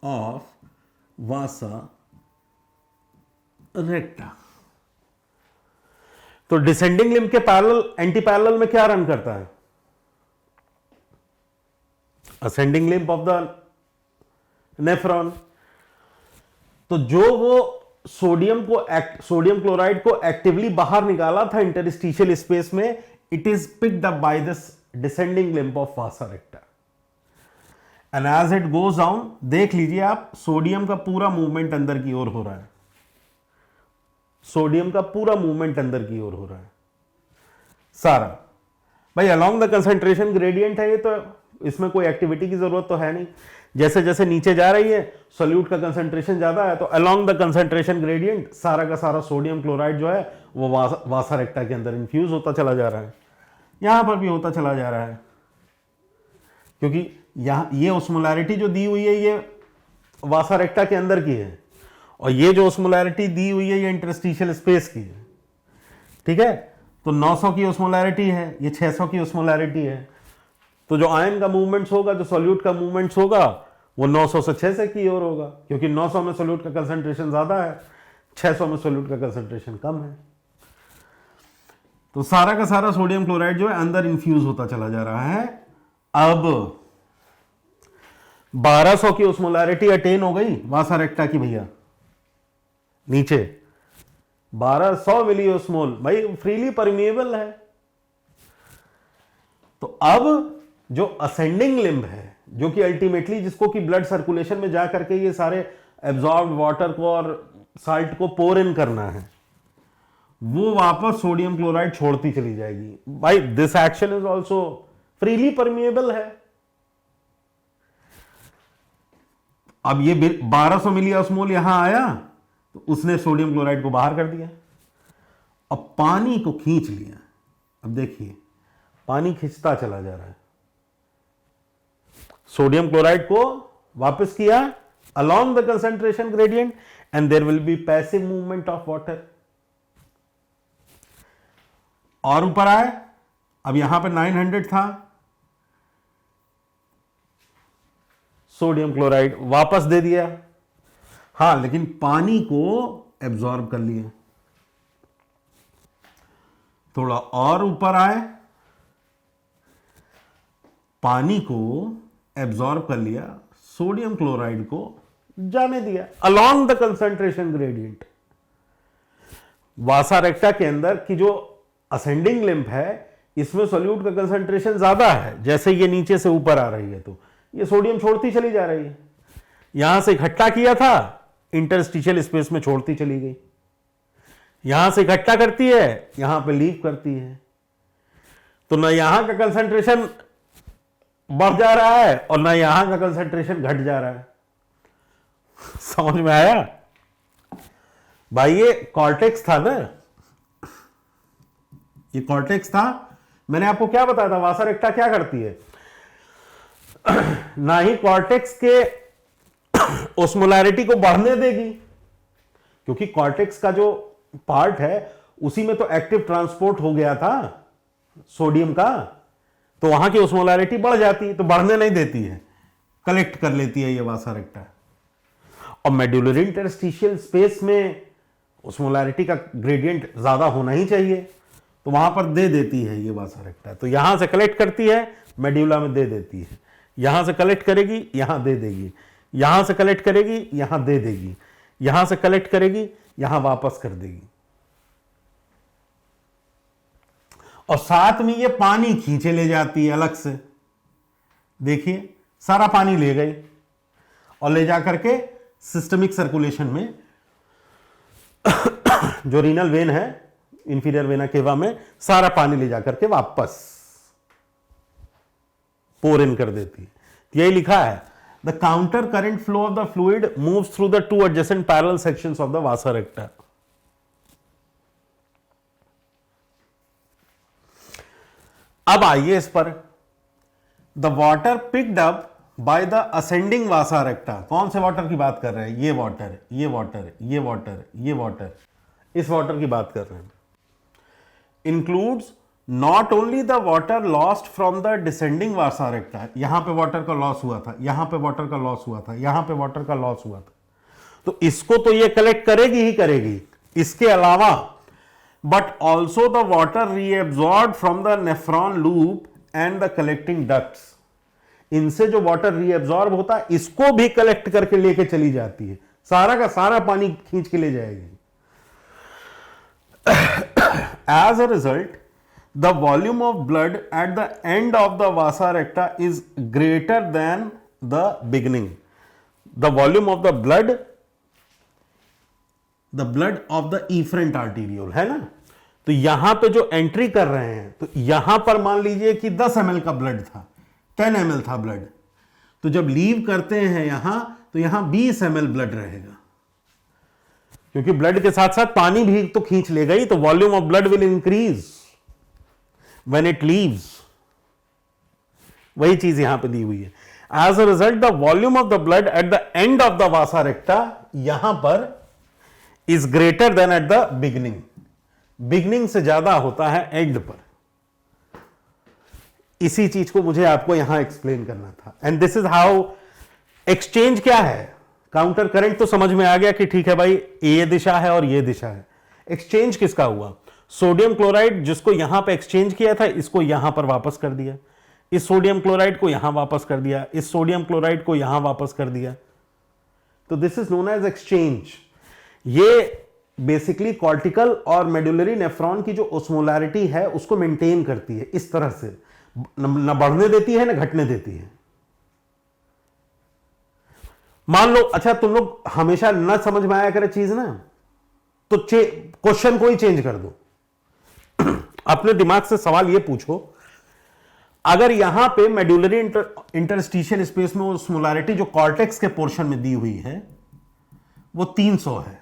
of vasa recta। तो डिसेंडिंग लिम्ब के पैरेलल एंटी पैरेलल में क्या रन करता है? Ascending limb of the nephron. तो जो वो सोडियम क्लोराइड को एक्टिवली बाहर निकाला था इंटरस्टिशियल स्पेस में, it is picked up by this descending limb of vasa recta and as it goes down, देख लीजिए आप, सोडियम का पूरा मूवमेंट अंदर की ओर हो रहा है, सोडियम का पूरा मूवमेंट अंदर की ओर हो रहा है सारा। भाई अलोंग द कंसंट्रेशन ग्रेडियंट है ये, तो इसमें कोई एक्टिविटी की जरूरत तो है नहीं। जैसे जैसे नीचे जा रही है सोल्यूट का कंसंट्रेशन ज्यादा है, तो अलोंग द कंसंट्रेशन ग्रेडियंट सारा का सारा सोडियम क्लोराइड जो है वो वासा रेक्टा के अंदर इन्फ्यूज होता चला जा रहा है। यहां पर भी होता चला जा रहा है, क्योंकि यहां ये ओस्मोलैरिटी जो दी हुई है ये वासा रेक्टा के अंदर की है, और ये जो ओस्मोलैरिटी दी हुई है ये इंटरस्टिशियल स्पेस की है। ठीक है, तो 900 की ओस्मोलैरिटी है, ये 600 की ओस्मोलैरिटी है। तो जो आयन का मूवमेंट्स होगा, जो सॉल्यूट का मूवमेंट्स होगा, वो 900 से 600 की ओर होगा, क्योंकि 900 में सॉल्यूट का कंसंट्रेशन ज्यादा है, 600 में सॉल्यूट का कंसंट्रेशन कम है। तो सारा का सारा सोडियम क्लोराइड जो है अंदर इन्फ्यूज होता चला जा रहा है। अब 1200 की ओस्मोलैरिटी अटेन हो गई वासा रेक्टा की भैया, नीचे 1200 मिली ओस्मोल, भाई फ्रीली परमिएबल है। तो अब जो असेंडिंग लिम्ब है, जो कि अल्टीमेटली जिसको कि ब्लड सर्कुलेशन में जा करके ये सारे एब्जॉर्ब वाटर को और साल्ट को पोर इन करना है, वो वापस सोडियम क्लोराइड छोड़ती चली जाएगी। भाई this action is also freely permeable है। अब ये 1200 मिली ऑस्मोल यहां आया, तो उसने सोडियम क्लोराइड को बाहर कर दिया, अब पानी को खींच लिया। अब देखिए पानी खींचता चला जा रहा है, सोडियम क्लोराइड को वापस किया along the concentration gradient and there will be passive movement of water। और ऊपर आए, अब यहां पर 900 था, सोडियम क्लोराइड वापस दे दिया, हां लेकिन पानी को एब्जॉर्ब कर लिया। थोड़ा और ऊपर आए, पानी को एब्जॉर्ब कर लिया, सोडियम क्लोराइड को जाने दिया अलोंग द कंसंट्रेशन ग्रेडियंट। वासा रेक्टा के अंदर की जो असेंडिंग लिम्फ है, इसमें सॉल्यूट का कंसंट्रेशन ज्यादा है, जैसे ये नीचे से ऊपर आ रही है तो ये सोडियम छोड़ती चली जा रही है। यहां से इकट्ठा किया था, इंटरस्टिशियल स्पेस में छोड़ती चली गई, यहां से इकट्ठा करती है, यहां पे लीक करती है। तो ना यहां का कंसंट्रेशन बढ़ जा रहा है और ना यहां का कंसंट्रेशन घट जा रहा है। समझ में आया भाई? ये कॉर्टेक्स था ना, ये कॉर्टेक्स था मैंने आपको क्या बताया था, वासा रेक्टा क्या करती है, ना ही कॉर्टेक्स के ओस्मोलैरिटी को बढ़ने देगी, क्योंकि कॉर्टेक्स का जो पार्ट है उसी में तो एक्टिव ट्रांसपोर्ट हो गया था सोडियम का, तो वहां की ओस्मोलैरिटी बढ़ जाती है, तो बढ़ने नहीं देती है, कलेक्ट कर लेती है ये वासा रेक्टा। और मेडुलरी इंटरस्टिशियल स्पेस में ओस्मोलैरिटी का ग्रेडियंट ज्यादा होना ही चाहिए, तो वहां पर दे देती है ये वासा रेक्टा। तो यहां से कलेक्ट करती है, मेड्यूला में दे देती है, यहां से कलेक्ट करेगी, यहां दे देगी, यहां से कलेक्ट करेगी, यहां दे देगी, यहां से कलेक्ट करेगी, यहां वापस कर देगी। और साथ में ये पानी खींचे ले जाती है अलग से, देखिए सारा पानी ले गई और ले जाकर के सिस्टमिक सर्कुलेशन में जो रीनल वेन है, इंफीरियर वेना केवा में, सारा पानी ले जाकर के वापस पोर इन कर देती है। यही लिखा है, the counter current flow of the fluid moves through the two adjacent parallel sections of the vasa रेक्टा। अब आइए इस पर, the water picked up by the ascending वासा रेक्टा। कौन से वाटर की बात कर रहे हैं, ये वाटर, ये वाटर, ये वाटर, ये वाटर, इस वाटर की बात कर रहे हैं। Includes not only the water lost from the descending Vasa recta, यहां पे वाटर का लॉस हुआ था, यहां पे वाटर का लॉस हुआ था, यहां पे वाटर का लॉस हुआ था, तो इसको तो ये कलेक्ट करेगी ही करेगी, इसके अलावा but also the water reabsorb from the nephron loop and the collecting ducts. इनसे जो वाटर रीएब्सॉर्ब होता है इसको भी कलेक्ट करके लेके चली जाती है, सारा का सारा पानी खींच के ले जाएगी। As a result, the volume of blood at the end of the vasa recta is greater than the beginning. The volume of the blood of the efferent arteriole है ना, तो यहां पे जो एंट्री कर रहे हैं, तो यहां पर मान लीजिए कि 10 ml का ब्लड था, 10 ml था ब्लड, तो जब लीव करते हैं यहां, तो यहां 20 ml ब्लड रहेगा, क्योंकि ब्लड के साथ साथ पानी भी तो खींच ले गई, तो volume of blood will increase when it leaves. वही चीज यहां पे दी हुई है। As a result the volume of the blood at the end of the vasa recta यहां पर is greater than at the beginning. Beginning से ज्यादा होता है एंड पर। इसी चीज को मुझे आपको यहां एक्सप्लेन करना था। And this is how exchange क्या है, काउंटर करंट तो समझ में आ गया कि ठीक है भाई, ये दिशा है और ये दिशा है। एक्सचेंज किसका हुआ, सोडियम क्लोराइड जिसको यहां पे एक्सचेंज किया था, इसको यहां पर वापस कर दिया, इस सोडियम क्लोराइड को यहां वापस कर दिया, इस सोडियम क्लोराइड को यहां वापस कर दिया, तो this is known as exchange. ये बेसिकली कॉर्टिकल और मेडुलरी नेफ्रॉन की जो ओस्मोलैरिटी है उसको मेंटेन करती है, इस तरह से न बढ़ने देती है न घटने देती है। मान लो, अच्छा तुम लोग हमेशा न समझ में आया करे चीज ना, तो क्वेश्चन को ही चेंज कर दो। अपने दिमाग से सवाल ये पूछो, अगर यहां पे मेडुलरी इंटरस्टिशियल स्पेस में ओस्मोलैरिटी जो कॉर्टेक्स के पोर्शन में दी हुई है वो 300 है,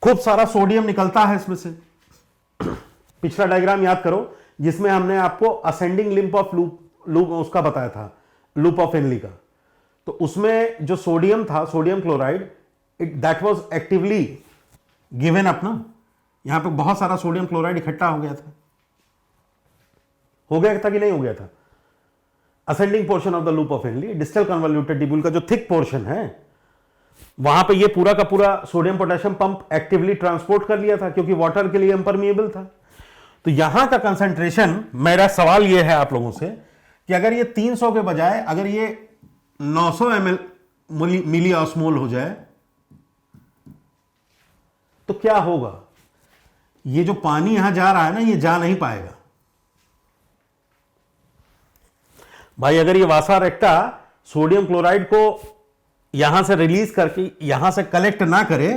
खूब सारा सोडियम निकलता है इसमें से। पिछला डायग्राम याद करो जिसमें हमने आपको असेंडिंग लिंप ऑफ लूप उसका बताया था, लूप ऑफ हेनली का। तो उसमें जो सोडियम था, sodium chloride, that was actively given up ना, यहां पे बहुत सारा सोडियम क्लोराइड इकट्ठा हो गया था कि नहीं हो गया था। Ascending portion of the loop of Henley, distal convoluted tubule का जो थिक पोर्शन है, वहां पे ये पूरा का पूरा sodium potassium pump actively transport कर लिया था, क्योंकि वाटर के लिए इम्परमिएबल था। तो यहां का कंसंट्रेशन, मेरा सवाल यह है आप लोगों से कि अगर ये 300 के बजाय अगर ये 900 ml मिली ऑस्मोल हो जाए तो क्या होगा? ये जो पानी यहां जा रहा है ना, ये जा नहीं पाएगा भाई। अगर ये वासा रेक्टा सोडियम क्लोराइड को यहां से रिलीज करके यहां से कलेक्ट ना करे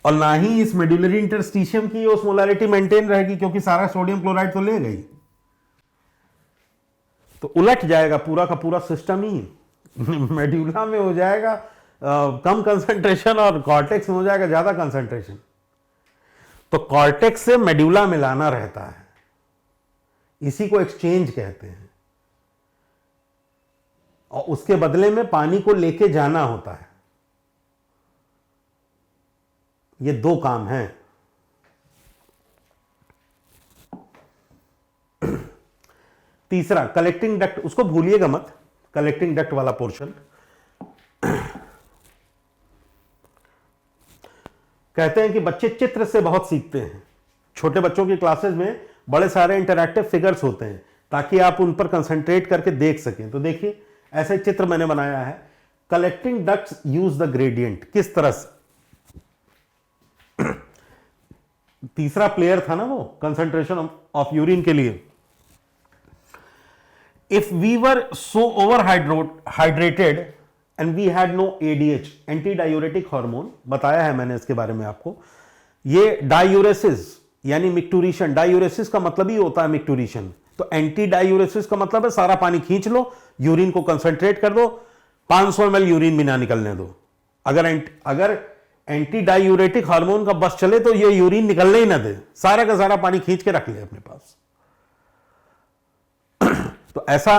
और ना ही इस मेडुलरी इंटरस्टिशियम की ओस्मोलैरिटी मेंटेन रहेगी, क्योंकि सारा सोडियम क्लोराइड तो ले गई, तो उलट जाएगा पूरा का पूरा सिस्टम ही। मेड्यूला में हो जाएगा कम कंसंट्रेशन और कॉर्टेक्स में हो जाएगा ज्यादा कंसंट्रेशन। तो कॉर्टेक्स से मेड्यूला मिलाना रहता है। इसी को एक्सचेंज कहते हैं। और उसके बदले में पानी को लेके जाना होता है। ये दो काम हैं। तीसरा कलेक्टिंग डक्ट, उसको भूलिएगा मत, कलेक्टिंग डक्ट वाला पोर्शन। कहते हैं कि बच्चे चित्र से बहुत सीखते हैं। छोटे बच्चों की क्लासेस में बड़े सारे इंटरैक्टिव फिगर्स होते हैं ताकि आप उन पर कंसंट्रेट करके देख सकें। तो देखिए ऐसा एक चित्र मैंने बनाया है। Collecting ducts use the gradient. किस तरह से? तीसरा प्लेयर था ना वो, कंसंट्रेशन ऑफ यूरिन के लिए। If we were so over hydrated and we had no ADH, anti diuretic hormone, बताया है मैंने इसके बारे में आपको। ये डायूरेसिस यानी मिक्टूरिशन, डायूरेसिस का मतलब ही होता है मिक्टूरिशन। तो एंटी डायूरेसिस का मतलब है सारा पानी खींच लो, यूरिन को कंसंट्रेट कर दो, 500 ml यूरिन भी ना निकलने दो। अगर एंटी डायूरेटिक हार्मोन का बस चले तो ये यूरिन निकलने ही ना दे, सारा का सारा पानी खींच के रख ले अपने पास। तो ऐसा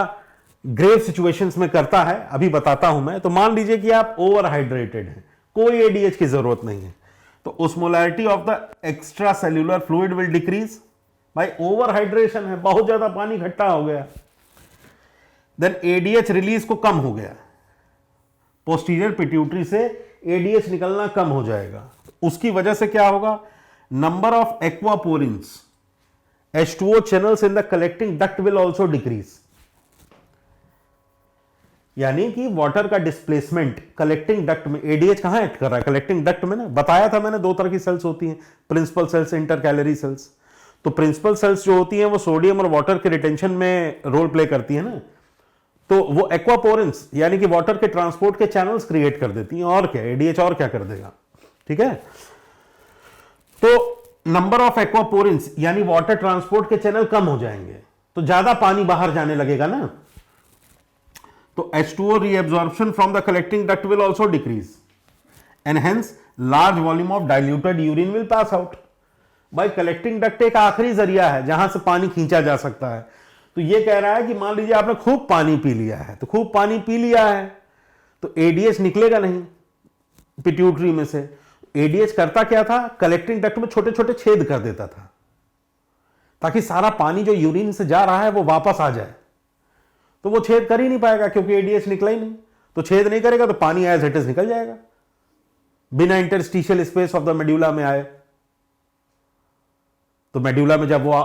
ग्रेव सिचुएशंस में करता है, अभी बताता हूं मैं। तो मान लीजिए कि आप ओवर हाइड्रेटेड हैं, कोई एडीएच की जरूरत नहीं है, तो osmolarity of the extra cellular fluid will decrease. भाई ओवर हाइड्रेशन है, बहुत ज्यादा पानी इकट्ठा हो गया, देन एडीएच रिलीज को कम हो गया, पोस्टीरियर पिट्यूटरी से एडीएच निकलना कम हो जाएगा। उसकी वजह से क्या होगा? Number of aquaporins, H2O channels in the collecting duct will also decrease। यानी कि वाटर का डिस्प्लेसमेंट कलेक्टिंग डक्ट में, एडीएच कहां एक्ट कर रहा है? कलेक्टिंग डक्ट में ना। बताया था मैंने दो तरह की सेल्स होती हैं, प्रिंसिपल सेल्स, इंटरकैलरी सेल्स। तो प्रिंसिपल सेल्स जो होती हैं वो सोडियम और वाटर के रिटेंशन में रोल प्ले करती है ना। तो वो एक्वापोरेंस यानी कि वाटर के ट्रांसपोर्ट के चैनल्स क्रिएट कर देती हैं। और क्या, एडीएच और क्या कर देगा? ठीक है। तो नंबर ऑफ एक्वापोरेंस यानी वाटर ट्रांसपोर्ट के चैनल कम हो जाएंगे, तो ज्यादा पानी बाहर जाने लगेगा ना। तो H2O reabsorption from the collecting duct will also decrease and hence large volume of diluted urine will pass out। भाई कलेक्टिंग डक्ट एक आखिरी जरिया है जहां से पानी खींचा जा सकता है। तो ये कह रहा है कि मान लीजिए आपने खूब पानी पी लिया है, तो खूब पानी पी लिया है तो एडीएच निकलेगा नहीं पिट्यूटरी में से। एडीएच करता क्या था? कलेक्टिंग डक्ट में छोटे छोटे छेद कर देता था ताकि सारा पानी जो यूरिन से जा रहा है वो वापस आ जाए। तो वो छेद कर ही नहीं पाएगा क्योंकि एडीएच निकला ही नहीं। तो छेद नहीं करेगा तो पानी एज इट इज निकल जाएगा बिना interstitial space of the medulla में आए। तो मेड्यूला में जब वो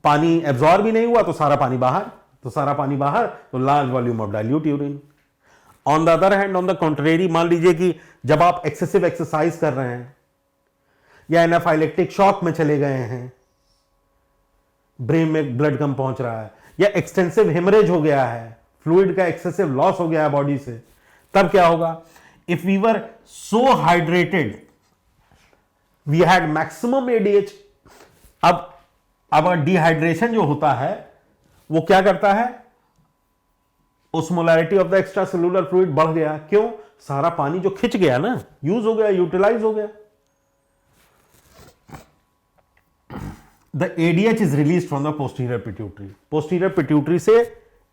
पानी एब्जॉर्ब भी नहीं हुआ तो सारा पानी बाहर, तो सारा पानी बाहर, तो large volume of dilute urine. On the other hand, on the contrary, मान लीजिए कि जब आप एक्सेसिव एक्सरसाइज कर रहे हैं या एनाफाइलेक्टिक शॉक में चले गए हैं, ब्रेन में ब्लड कम पहुंच रहा है, या एक्सटेंसिव हेमरेज हो गया है, फ्लूइड का एक्सेसिव लॉस हो गया है बॉडी से, तब क्या होगा? If we were so hydrated we had maximum ADH. अब डिहाइड्रेशन जो होता है वो क्या करता है? osmolarity of the extra cellular fluid बढ़ गया। क्यों? सारा पानी जो खिंच गया ना, यूज हो गया, यूटिलाइज हो गया। The ADH is release from the posterior pituitary. Posterior pituitary से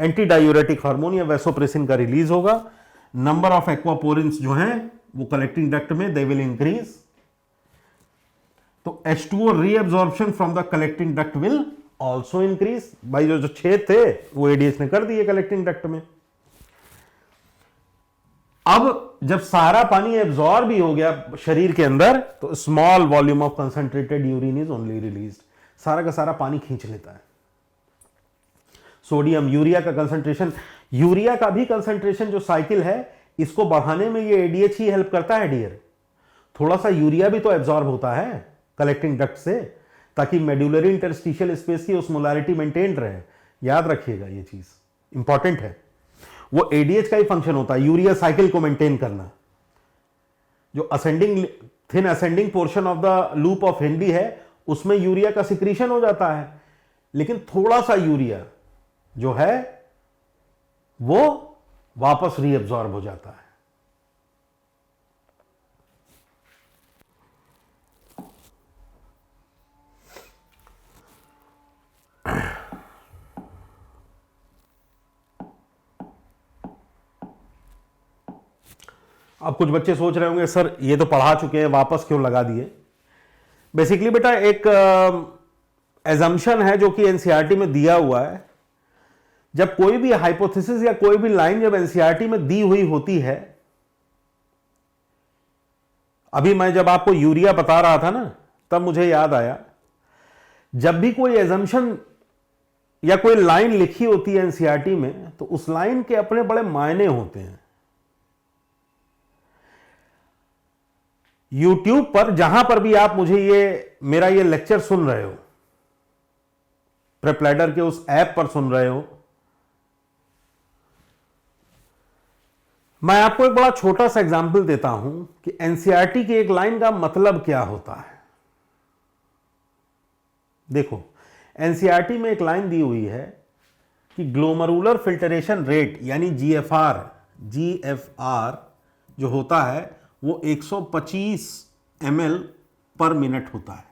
एंटी डायूरेटिक हार्मोन या वैसोप्रेसिन का रिलीज होगा। नंबर ऑफ एक्वापोरेंस जो हैं वो कलेक्टिंग डक्ट में दे विल इंक्रीज। तो H2O reabsorption from the collecting duct will also increase. भाई जो छेद थे वो एडीएच ने कर दिए कलेक्टिंग डक्ट में। अब जब सारा पानी एब्जॉर्ब भी हो गया शरीर के अंदर तो small volume of concentrated urine is only released. सारा का सारा पानी खींच लेता है। सोडियम, यूरिया का कंसंट्रेशन, यूरिया का भी कंसंट्रेशन जो साइकिल है इसको बढ़ाने में ये एडीएच ही हेल्प करता है डियर। थोड़ा सा यूरिया भी तो एब्जॉर्ब होता है कलेक्टिंग डक्ट से ताकि मेडुलरी इंटरस्टिशियल स्पेस की ओस्मोलैरिटी मेंटेन रहे। याद रखिएगा ये चीज इंपॉर्टेंट है। वो एडीएच का ही फंक्शन होता है, यूरिया साइकिल को मेंटेन करना। जो ascending, thin ascending portion of the loop of Henry है उसमें यूरिया का सिक्रीशन हो जाता है, लेकिन थोड़ा सा यूरिया जो है वो वापस रीअब्जॉर्ब हो जाता है। अब कुछ बच्चे सोच रहे होंगे सर ये तो पढ़ा चुके हैं, वापस क्यों लगा दिए। बेसिकली बेटा एक एजम्पशन है जो कि एनसीईआरटी में दिया हुआ है। जब कोई भी हाइपोथेसिस या कोई भी लाइन जब एनसीईआरटी में दी हुई होती है, अभी मैं जब आपको यूरिया बता रहा था ना, तब मुझे याद आया, जब भी कोई एजम्पशन या कोई लाइन लिखी होती है एनसीईआरटी में, तो उस लाइन के अपने बड़े मायने होते हैं। यूट्यूब पर जहां पर भी आप मुझे मेरा ये लेक्चर सुन रहे हो, प्रेप लैडर के उस ऐप पर सुन रहे हो, मैं आपको एक बड़ा छोटा सा एग्जाम्पल देता हूं कि एनसीईआरटी की एक लाइन का मतलब क्या होता है। देखो, एनसीईआरटी में एक लाइन दी हुई है कि ग्लोमरुलर फिल्टरेशन रेट यानी जीएफआर जो होता है वो 125 ml पर मिनट होता है।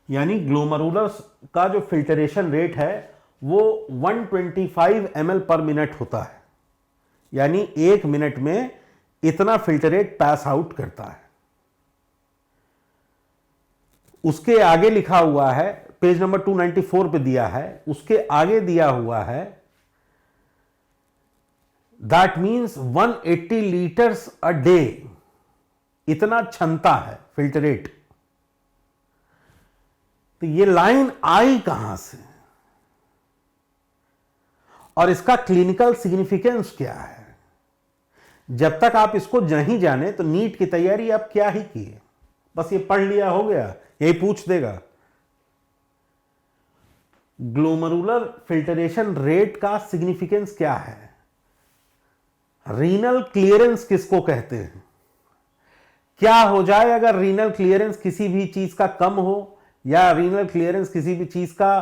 यानी ग्लोमरुलर का जो फिल्टरेशन रेट है वो 125 ml पर मिनट होता है। यानी 1 मिनट में इतना फिल्टरेट पास आउट करता है। उसके आगे लिखा हुआ है, पेज नंबर 294 पे दिया है, उसके आगे दिया हुआ है that means 180 litres a day, इतना क्षमता है फिल्टरेट। तो ये लाइन आई कहां से और इसका क्लिनिकल सिग्निफिकेंस क्या है? जब तक आप इसको नहीं जाने तो नीट की तैयारी आप क्या ही किए, बस ये पढ़ लिया हो गया, यही पूछ देगा। ग्लोमरुलर फिल्टरेशन रेट का सिग्निफिकेंस क्या है? रीनल क्लियरेंस किसको कहते हैं? क्या हो जाए अगर रीनल क्लियरेंस किसी भी चीज का कम हो या रीनल क्लियरेंस किसी भी चीज का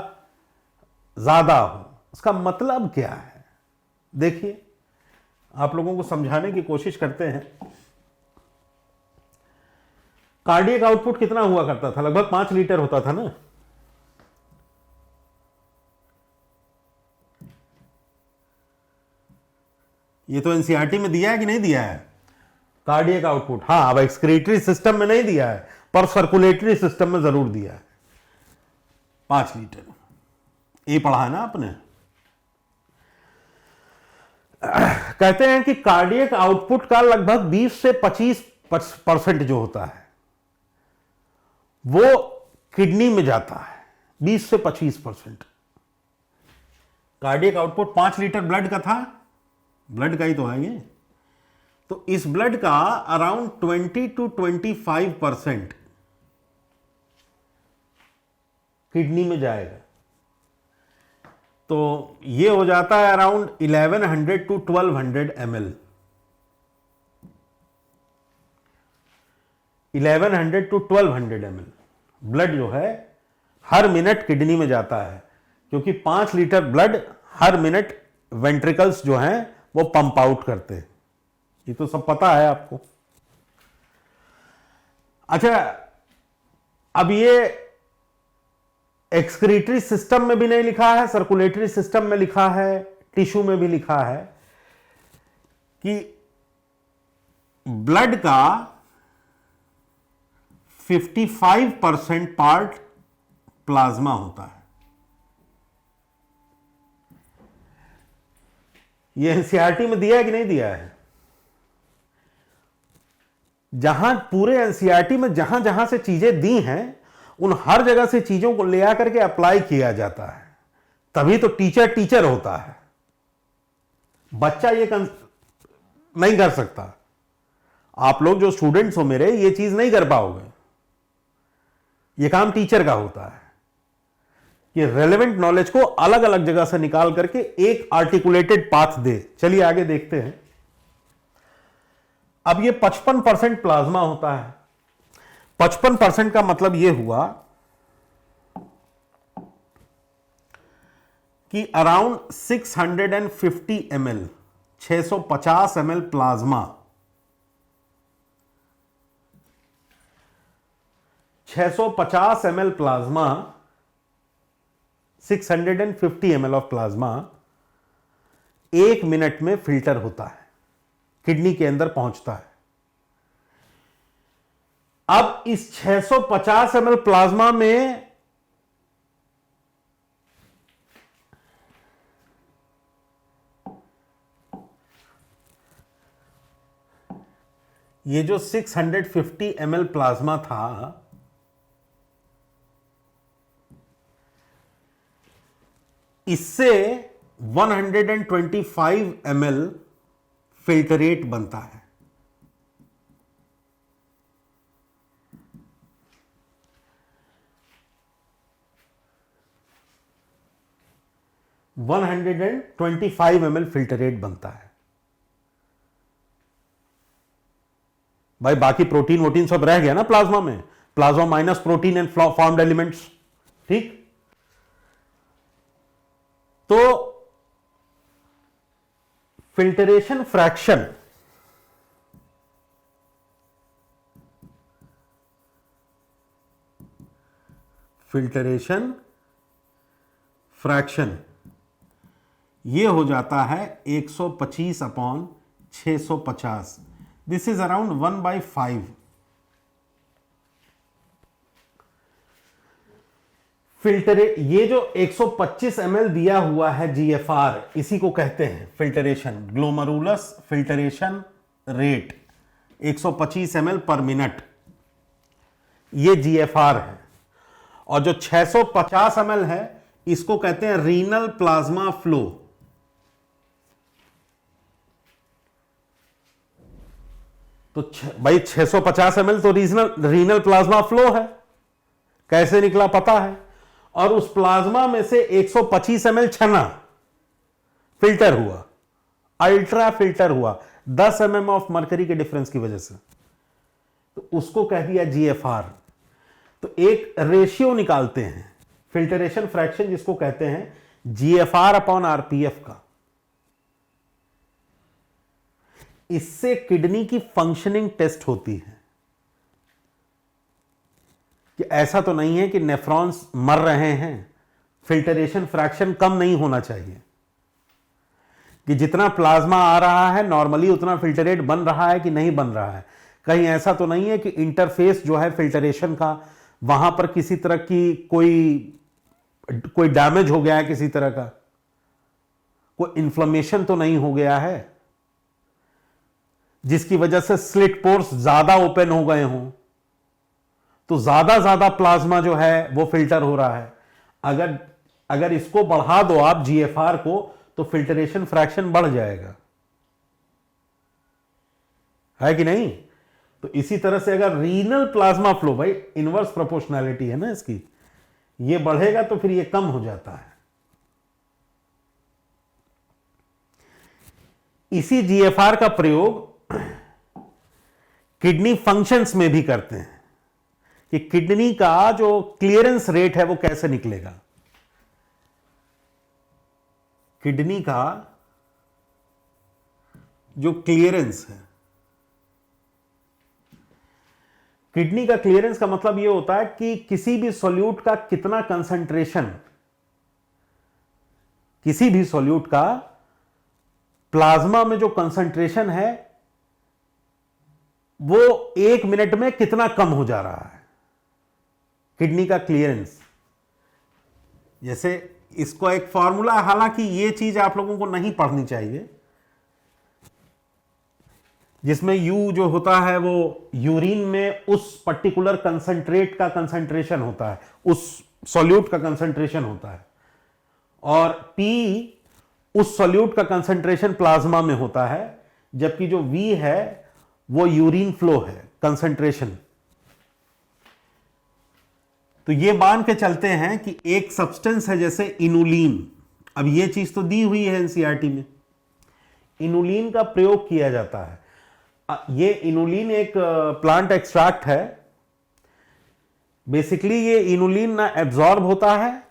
ज्यादा हो, उसका मतलब क्या है? देखिए, आप लोगों को समझाने की कोशिश करते हैं। कार्डियक आउटपुट कितना हुआ करता था? लगभग 5 लीटर होता था ना। ये तो एनसीईआरटी में दिया है कि नहीं दिया है? कार्डियक आउटपुट, हाँ, अब एक्सक्रीटरी सिस्टम में नहीं दिया है पर सर्कुलेटरी सिस्टम में जरूर दिया है 5 लीटर। ये पढ़ा है ना आपने। कहते हैं कि कार्डियक आउटपुट का लगभग 20 से 25% जो होता है वो किडनी में जाता है। 20 से 25% कार्डियक आउटपुट 5 लीटर ब्लड का था, ब्लड का ही तो है ये। तो इस ब्लड का अराउंड 20 to 25% किडनी में जाएगा। तो ये हो जाता है around 1100 to 1200 ml। 1100 to 1200 ml blood जो है हर मिनट किडनी में जाता है, क्योंकि 5 लीटर ब्लड हर मिनट वेंट्रिकल्स जो हैं वो पंप आउट करते हैं। ये तो सब पता है आपको। अच्छा, अब ये एक्सक्रीटरी सिस्टम में भी नहीं लिखा है, सर्कुलेटरी सिस्टम में लिखा है, टिश्यू में भी लिखा है कि ब्लड का 55% पार्ट प्लाज्मा होता है। ये एनसीईआरटी में दिया है कि नहीं दिया है? जहां पूरे एनसीईआरटी में जहां जहां से चीजें दी हैं उन हर जगह से चीजों को ले आकर के अप्लाई किया जाता है, तभी तो टीचर होता है। बच्चा ये नहीं कर सकता। आप लोग जो स्टूडेंट्स हो मेरे, ये चीज नहीं कर पाओगे। ये काम टीचर का होता है कि रेलेवेंट नॉलेज को अलग अलग जगह से निकाल करके एक आर्टिकुलेटेड पाथ दे। चलिए आगे देखते हैं। अब ये 55% प्लाज्मा होता है। 55% का मतलब यह हुआ कि around 650 ml 650 ml plasma 650 ml plasma 650 ml of plasma 1 minute में फिल्टर होता है। किडनी के अंदर पहुंचता है। अब इस 650 ml प्लाज्मा में ये जो 650 ml प्लाज्मा था, इससे 125 ml फिल्टरेट बनता है। वन 125 ml फिल्टरेट बनता है। भाई बाकी प्रोटीन वोटीन सब रह गया ना प्लाज्मा में, plasma minus protein and formed elements, ठीक। तो फिल्टरेशन फ्रैक्शन ये हो जाता है 125/650। This is around 1/5। ये जो 125 ml दिया हुआ है GFR, इसी को कहते हैं filtration, glomerulus filtration rate 125 ml per minute, ये GFR है। और जो 650 ml है, इसको कहते हैं रीनल प्लाज्मा फ्लो। तो भाई 650 ml तो रीनल प्लाज्मा फ्लो है, कैसे निकला पता है। और उस प्लाज्मा में से 125 ml छना फिल्टर हुआ, अल्ट्रा फिल्टर हुआ 10 mm ऑफ मरकरी के डिफरेंस की वजह से, तो उसको कह दिया GFR। तो एक रेशियो निकालते हैं फिल्टरेशन फ्रैक्शन, जिसको कहते हैं GFR/RPF का। इससे किडनी की फंक्शनिंग टेस्ट होती है कि ऐसा तो नहीं है कि नेफ्रॉन्स मर रहे हैं, फिल्टरेशन फ्रैक्शन कम नहीं होना चाहिए, कि जितना प्लाज्मा आ रहा है नॉर्मली उतना फिल्टरेट बन रहा है कि नहीं बन रहा है। कहीं ऐसा तो नहीं है कि इंटरफेस जो है फिल्टरेशन का, वहां पर किसी तरह की कोई डैमेज हो गया है, किसी तरह का कोई इन्फ्लेमेशन तो नहीं हो गया है जिसकी वजह से स्लिट पोर्स ज्यादा ओपन हो गए हों, तो ज्यादा प्लाज्मा जो है वो फिल्टर हो रहा है। अगर इसको बढ़ा दो आप GFR को, तो फिल्टरेशन फ्रैक्शन बढ़ जाएगा, है कि नहीं। तो इसी तरह से अगर रीनल प्लाज्मा फ्लो, भाई इनवर्स प्रोपोर्शनैलिटी है ना इसकी, ये बढ़ेगा तो फिर ये कम हो जाता है। इसी GFR का प्रयोग किडनी फंक्शंस में भी करते हैं कि किडनी का जो क्लियरेंस रेट है वो कैसे निकलेगा। किडनी का जो क्लियरेंस है, किडनी का क्लियरेंस का मतलब यह होता है कि किसी भी सॉल्यूट का कितना कंसंट्रेशन, किसी भी सॉल्यूट का प्लाज्मा में जो कंसंट्रेशन है वो 1 मिनट में कितना कम हो जा रहा है, किडनी का क्लियरेंस। जैसे इसको एक फॉर्मूला, हालांकि ये चीज आप लोगों को नहीं पढ़नी चाहिए, जिसमें U जो होता है वो यूरिन में उस पर्टिकुलर कंसंट्रेट का कंसंट्रेशन होता है, उस सॉल्यूट का कंसंट्रेशन होता है, और P उस सॉल्यूट का कंसंट्रेशन प्लाज्मा में होता है, जबकि जो V है वो यूरिन फ्लो है, कंसंट्रेशन। तो ये मान के चलते हैं कि एक सब्सटेंस है जैसे इनुलिन, अब ये चीज तो दी हुई है एनसीईआरटी में, इनुलिन का प्रयोग किया जाता है। ये इनुलिन एक प्लांट एक्सट्रैक्ट है। बेसिकली ये इनुलिन ना एब्जॉर्ब होता है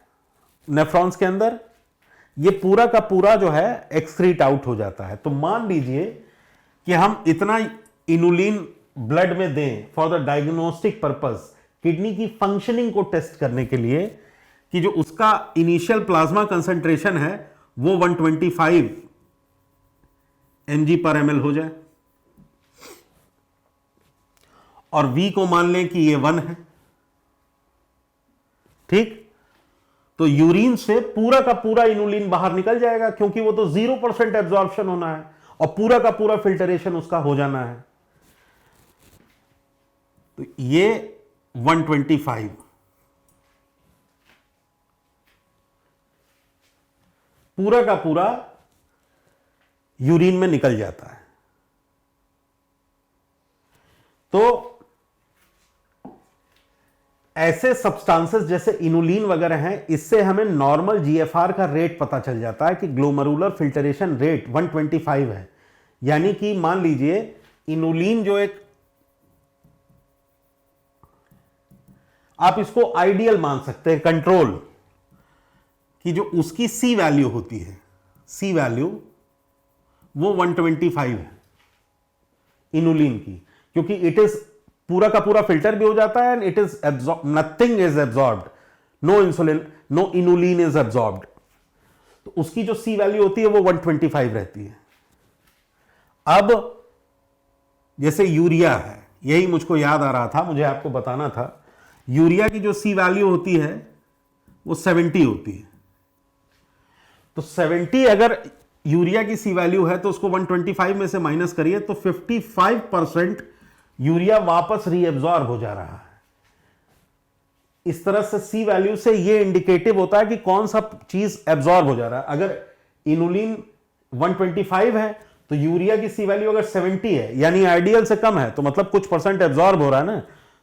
नेफ्रॉन्स के अंदर, ये पूरा का पूरा जो है एक्सक्रीट आउट हो जाता है। तो मान लीजिए कि हम इतना इनुलिन ब्लड में दें for the diagnostic purpose, kidney की फंक्शनिंग को टेस्ट करने के लिए, कि जो उसका इनिशियल प्लाज्मा कंसंट्रेशन है वो 125 mg/ml हो जाए। और V को मान लें कि ये 1 है, ठीक। तो यूरिन से पूरा का पूरा इनुलिन बाहर निकल जाएगा, क्योंकि वो तो 0% एब्जॉर्प्शन होना है और पूरा का पूरा फिल्टरेशन उसका हो जाना है। तो ये 125 पूरा का पूरा यूरिन में निकल जाता है। तो ऐसे सब्सटेंसेस जैसे इनुलिन वगैरह हैं, इससे हमें नॉर्मल जीएफआर का रेट पता चल जाता है कि ग्लोमेरुलर फिल्टरेशन रेट 125 है। यानी कि मान लीजिए इनुलिन जो एक, आप इसको आइडियल मान सकते हैं कंट्रोल, कि जो उसकी सी वैल्यू होती है, सी वैल्यू वो 125 है इनुलिन की, क्योंकि इट इज पूरा का पूरा फिल्टर भी हो जाता है and it is nothing is absorbed, no insulin, no inulin is absorbed. तो उसकी जो सी वैल्यू होती है वो 125 रहती है। अब जैसे यूरिया है, यही मुझको याद आ रहा था, मुझे आपको बताना था, यूरिया की जो सी वैल्यू होती है वो 70 होती है। तो 70 अगर यूरिया की सी वैल्यू है तो उसको 125 में से माइनस करिए तो 55% यूरिया वापस रीएब्जॉर्ब हो जा रहा है। इस तरह से सी वैल्यू से ये इंडिकेटिव होता है कि कौन सा चीज एब्जॉर्ब हो जा रहा है। अगर इनुलिन 125 है तो यूरिया की सी वैल्यू अगर 70 है, यानी आइडियल से कम है, तो मतलब कुछ परसेंट एब्जॉर्ब हो रहा है ना,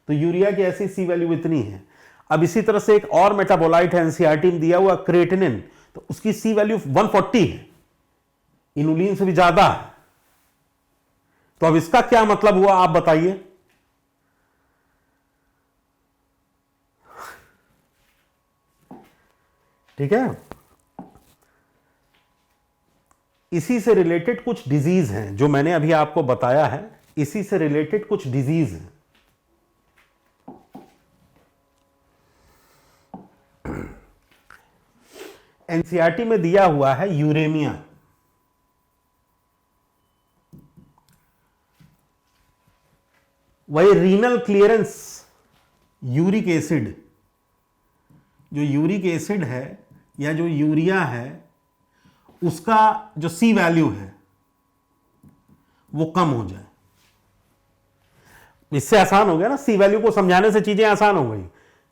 तो यूरिया की ऐसी सी वैल्यू इतनी है। अब इसी तरह से एक और मेटाबोलाइट है एनसीईआरटी में दिया हुआ, क्रेटिनिन, तो उसकी सी वैल्यू 140 है, इनुलिन से भी ज्यादा है। तो अब इसका क्या मतलब हुआ आप बताइए। ठीक है, इसी से रिलेटेड कुछ डिजीज हैं जो मैंने अभी आपको बताया है, इसी से रिलेटेड कुछ डिजीज हैं। एनसीईआरटी में दिया हुआ है यूरेमिया, वही रीनल क्लियरेंस, यूरिक एसिड, जो यूरिक एसिड है या जो यूरिया है उसका जो सी वैल्यू है वो कम हो जाए। इससे आसान हो गया ना, सी वैल्यू को समझाने से चीजें आसान हो गई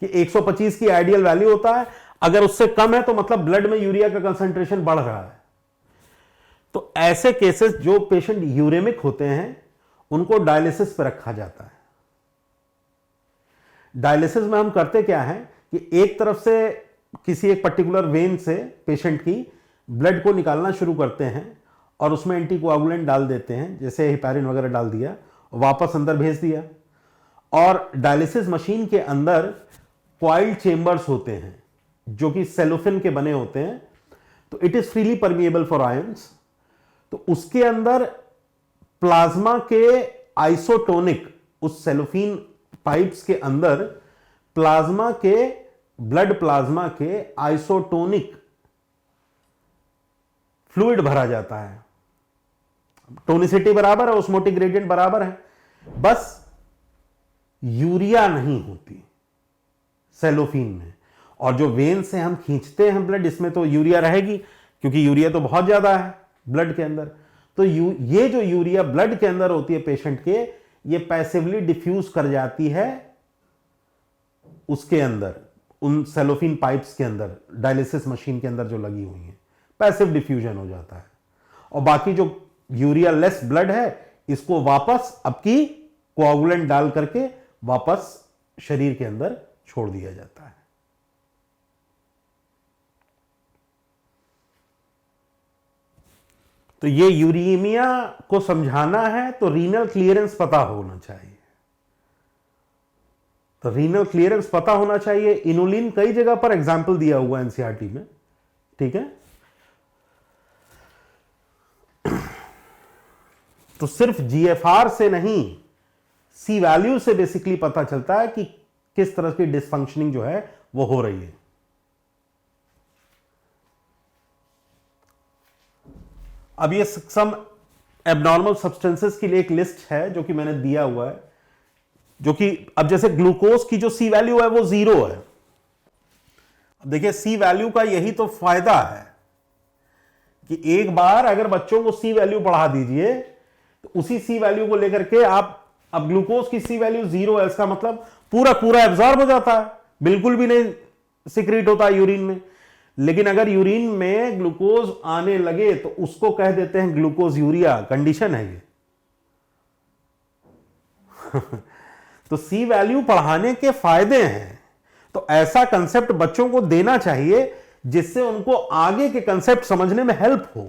कि 125 की आइडियल वैल्यू होता है, अगर उससे कम है तो मतलब ब्लड में यूरिया का कंसंट्रेशन बढ़ रहा है। तो ऐसे केसेस जो पेशेंट यूरेमिक होते हैं उनको डायलिसिस पर रखा जाता है। डायलिसिस में हम करते क्या है कि एक तरफ से किसी एक पर्टिकुलर वेन से पेशेंट की ब्लड को निकालना शुरू करते हैं और उसमें एंटीकोआगुलेंट डाल देते हैं, जैसे हेपारिन वगैरह डाल दिया, वापस अंदर भेज दिया। और डायलिसिस मशीन के अंदर कॉइल्ड चेंबर्स होते हैं जो कि सेलोफिन के बने होते हैं, तो it is freely permeable for ions. तो उसके अंदर प्लाज्मा के आइसोटोनिक, उस सेलोफिन पाइप्स के अंदर प्लाज्मा के, ब्लड प्लाज्मा के आइसोटोनिक फ्लूइड भरा जाता है। टोनिसिटी बराबर है, ऑस्मोटिक ग्रेडियंट बराबर है, बस यूरिया नहीं होती सेलोफिन में। और जो वेन से हम खींचते हैं ब्लड, इसमें तो यूरिया रहेगी, क्योंकि यूरिया तो बहुत ज्यादा है ब्लड के अंदर। तो ये जो यूरिया ब्लड के अंदर होती है पेशेंट के, ये पैसिवली डिफ्यूज कर जाती है उसके अंदर, उन सेलोफिन पाइप्स के अंदर, डायलिसिस मशीन के अंदर जो लगी हुई है, पैसिव डिफ्यूजन हो जाता है। और बाकी जो यूरिया लेस ब्लड है इसको वापस आपकी कोआगुलेंट डाल करके वापस शरीर के अंदर छोड़ दिया जाता है। तो ये यूरेमिया को समझाना है तो रीनल क्लियरेंस पता होना चाहिए। तो रीनल क्लियरेंस पता होना चाहिए। इनुलिन कई जगह पर एग्जाम्पल दिया हुआ एनसीईआरटी में, ठीक है। तो सिर्फ जीएफआर से नहीं, सी वैल्यू से बेसिकली पता चलता है कि किस तरह की डिसफंक्शनिंग जो है वो हो रही है। अब ये सम एबनॉर्मल सब्सटेंसेस के लिए एक लिस्ट है जो कि मैंने दिया हुआ है। जो कि अब जैसे ग्लूकोज की जो सी वैल्यू है वो 0 है। अब देखिए सी वैल्यू का यही तो फायदा है कि एक बार अगर बच्चों को सी वैल्यू बढ़ा दीजिए तो उसी सी वैल्यू को लेकर के आप, अब ग्लूकोज की सी वैल्यू 0 है, इसका मतलब पूरा पूरा एब्जॉर्ब हो जाता है, बिल्कुल भी नहीं सिक्रीट होता है यूरिन में। लेकिन अगर यूरिन में ग्लूकोज आने लगे तो उसको कह देते हैं ग्लूकोज यूरिया, कंडीशन है ये। तो सी वैल्यू पढ़ाने के फायदे हैं, तो ऐसा कंसेप्ट बच्चों को देना चाहिए जिससे उनको आगे के कंसेप्ट समझने में हेल्प हो।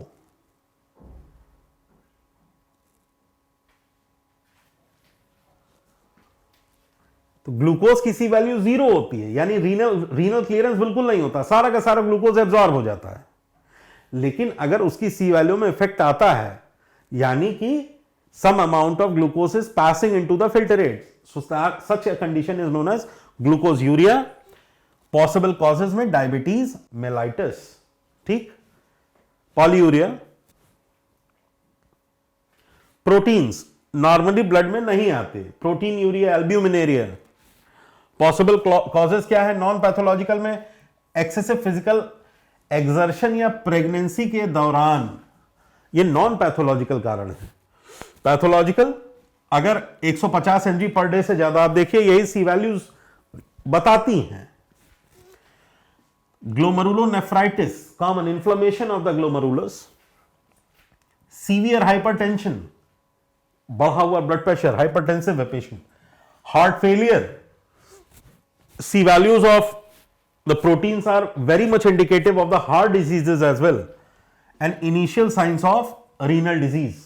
तो ग्लूकोज की सी वैल्यू 0 होती है, यानी रीनल क्लियरेंस बिल्कुल नहीं होता, सारा का सारा ग्लूकोज एब्जॉर्ब हो जाता है। लेकिन अगर उसकी सी वैल्यू में इफेक्ट आता है, यानी कि some amount of glucose is passing into the filtrate, so such a condition is known as glucosuria। possible causes में डायबिटीज, मेलाइटिस, ठीक, पॉलीयूरिया। प्रोटीन्स नॉर्मली ब्लड में नहीं आते, प्रोटीन यूरिया, एल्ब्यूमिनेरिया। पॉसिबल कॉजेस क्या है नॉन पैथोलॉजिकल में? Excessive physical exertion या pregnancy के दौरान, ये नॉन पैथोलॉजिकल कारण है। पैथोलॉजिकल अगर 150 mg पर डे से ज्यादा, आप देखिए यही सी वैल्यूज बताती हैं। Glomerulonephritis, common inflammation of the glomerulus, severe hypertension, बढ़ा हुआ ब्लड प्रेशर, हाइपरटेंसिव है patient, heart failure. C values of the proteins are very much indicative of the heart diseases as well, and initial signs of renal disease.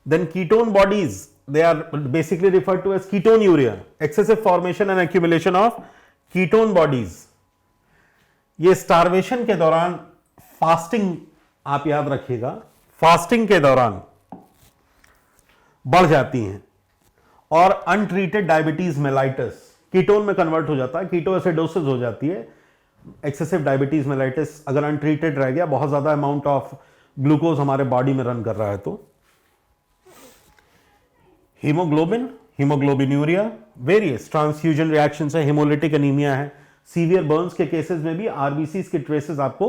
Then ketone bodies, they are basically referred to as ketonuria, excessive formation and accumulation of ketone bodies. ये starvation के दौरान, fasting आप याद रखिएगा, fasting के दौरान बढ़ जाती हैं। और अनट्रीटेड डायबिटीज मेलाइटिस कीटोन में कन्वर्ट हो जाता है, कीटोएसिडोसिस हो जाती है। एक्सेसिव डायबिटीज मेलाइटिस अगर अनट्रीटेड रह गया, बहुत ज्यादा अमाउंट ऑफ ग्लूकोज हमारे बॉडी में रन कर रहा है तो। हीमोग्लोबिन, हीमोग्लोबिन्यूरिया, वेरियस ट्रांसफ्यूजन रिएक्शन है, हेमोलिटिक एनीमिया है। सीवियर बर्न्स के केसेस में भी आरबीसी के ट्रेसेस आपको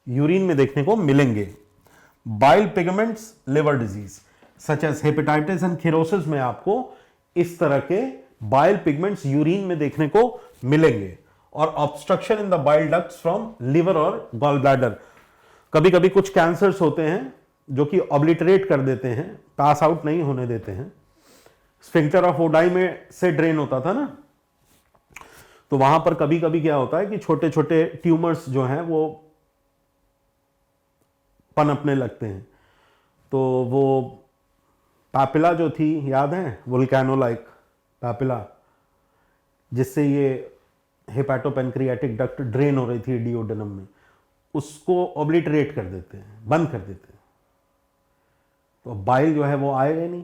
यूरिन में देखने को मिलेंगे। Bile pigments, liver disease such as hepatitis and cirrhosis में आपको इस तरह के बाइल पिगमेंट्स यूरिन में देखने को मिलेंगे। और obstruction in the bile ducts from liver और गॉल ब्लैडर। कभी कभी कुछ कैंसर्स होते हैं जो कि ऑब्लिटरेट कर देते हैं, पास आउट नहीं होने देते हैं। स्फिंक्टर ऑफ ओडाई में से ड्रेन होता था ना, तो वहां पर कभी कभी क्या होता है कि छोटे छोटे ट्यूमर्स जो हैं वो पनपने लगते हैं। तो वो पैपिला जो थी, याद है, वोल्केनो लाइक पैपिला, जिससे ये हेपाटोपेनक्रियाटिक डक्ट ड्रेन हो रही थी डिओडेनम में, उसको ऑब्लिटरेट कर देते हैं, बंद कर देते हैं। तो बाइल जो है वो आएगा नहीं,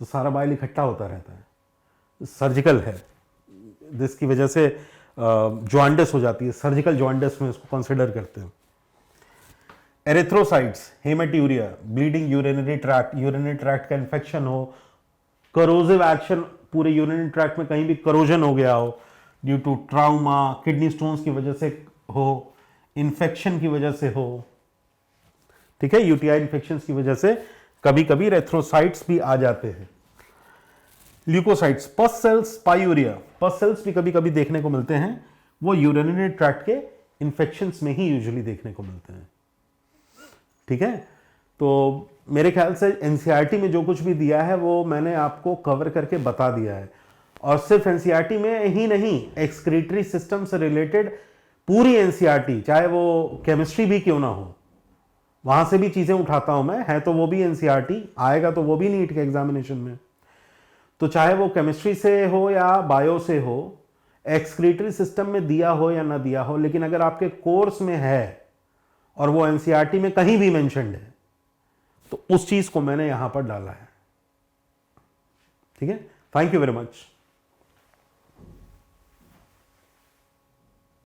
तो सारा बाइल इकट्ठा होता रहता है। सर्जिकल है, जिसकी वजह से जॉन्डिस हो जाती है, सर्जिकल जॉन्डिस में इसको कंसिडर करते हैं। एरिथ्रोसाइट्स, हेमेट्यूरिया, ब्लीडिंग यूरिनरी ट्रैक्ट का इन्फेक्शन हो, करोजिव एक्शन, पूरे यूरिनरी ट्रैक्ट में कहीं भी करोजन हो गया हो ड्यू टू ट्राउमा, किडनी स्टोन्स की वजह से हो, इन्फेक्शन की वजह से हो, ठीक है, यूटीआई इन्फेक्शन की वजह से कभी कभी एरिथ्रोसाइट्स भी आ जाते हैं। ल्यूकोसाइट्स, पस सेल्स, पायूरिया, पस सेल्स भी कभी कभी देखने को मिलते हैं, वो यूरिनरी ट्रैक्ट के इन्फेक्शंस में ही यूजुअली देखने को मिलते हैं, ठीक है। तो मेरे ख्याल से एनसीईआरटी में जो कुछ भी दिया है वो मैंने आपको कवर करके बता दिया है। और सिर्फ एनसीईआरटी में ही नहीं, एक्सक्रीटरी सिस्टम से रिलेटेड पूरी एनसीईआरटी, चाहे वो केमिस्ट्री भी क्यों ना हो, वहां से भी चीजें उठाता हूं मैं, है तो वो भी एनसीईआरटी आएगा, तो वो भी नीट के एग्जामिनेशन में। तो चाहे वो केमिस्ट्री से हो या बायो से हो, एक्सक्रीटरी सिस्टम में दिया हो या ना दिया हो, लेकिन अगर आपके कोर्स में है और वो एनसीईआरटी में कहीं भी मेंशन्ड है, तो उस चीज को मैंने यहां पर डाला है, ठीक है। Thank you very much.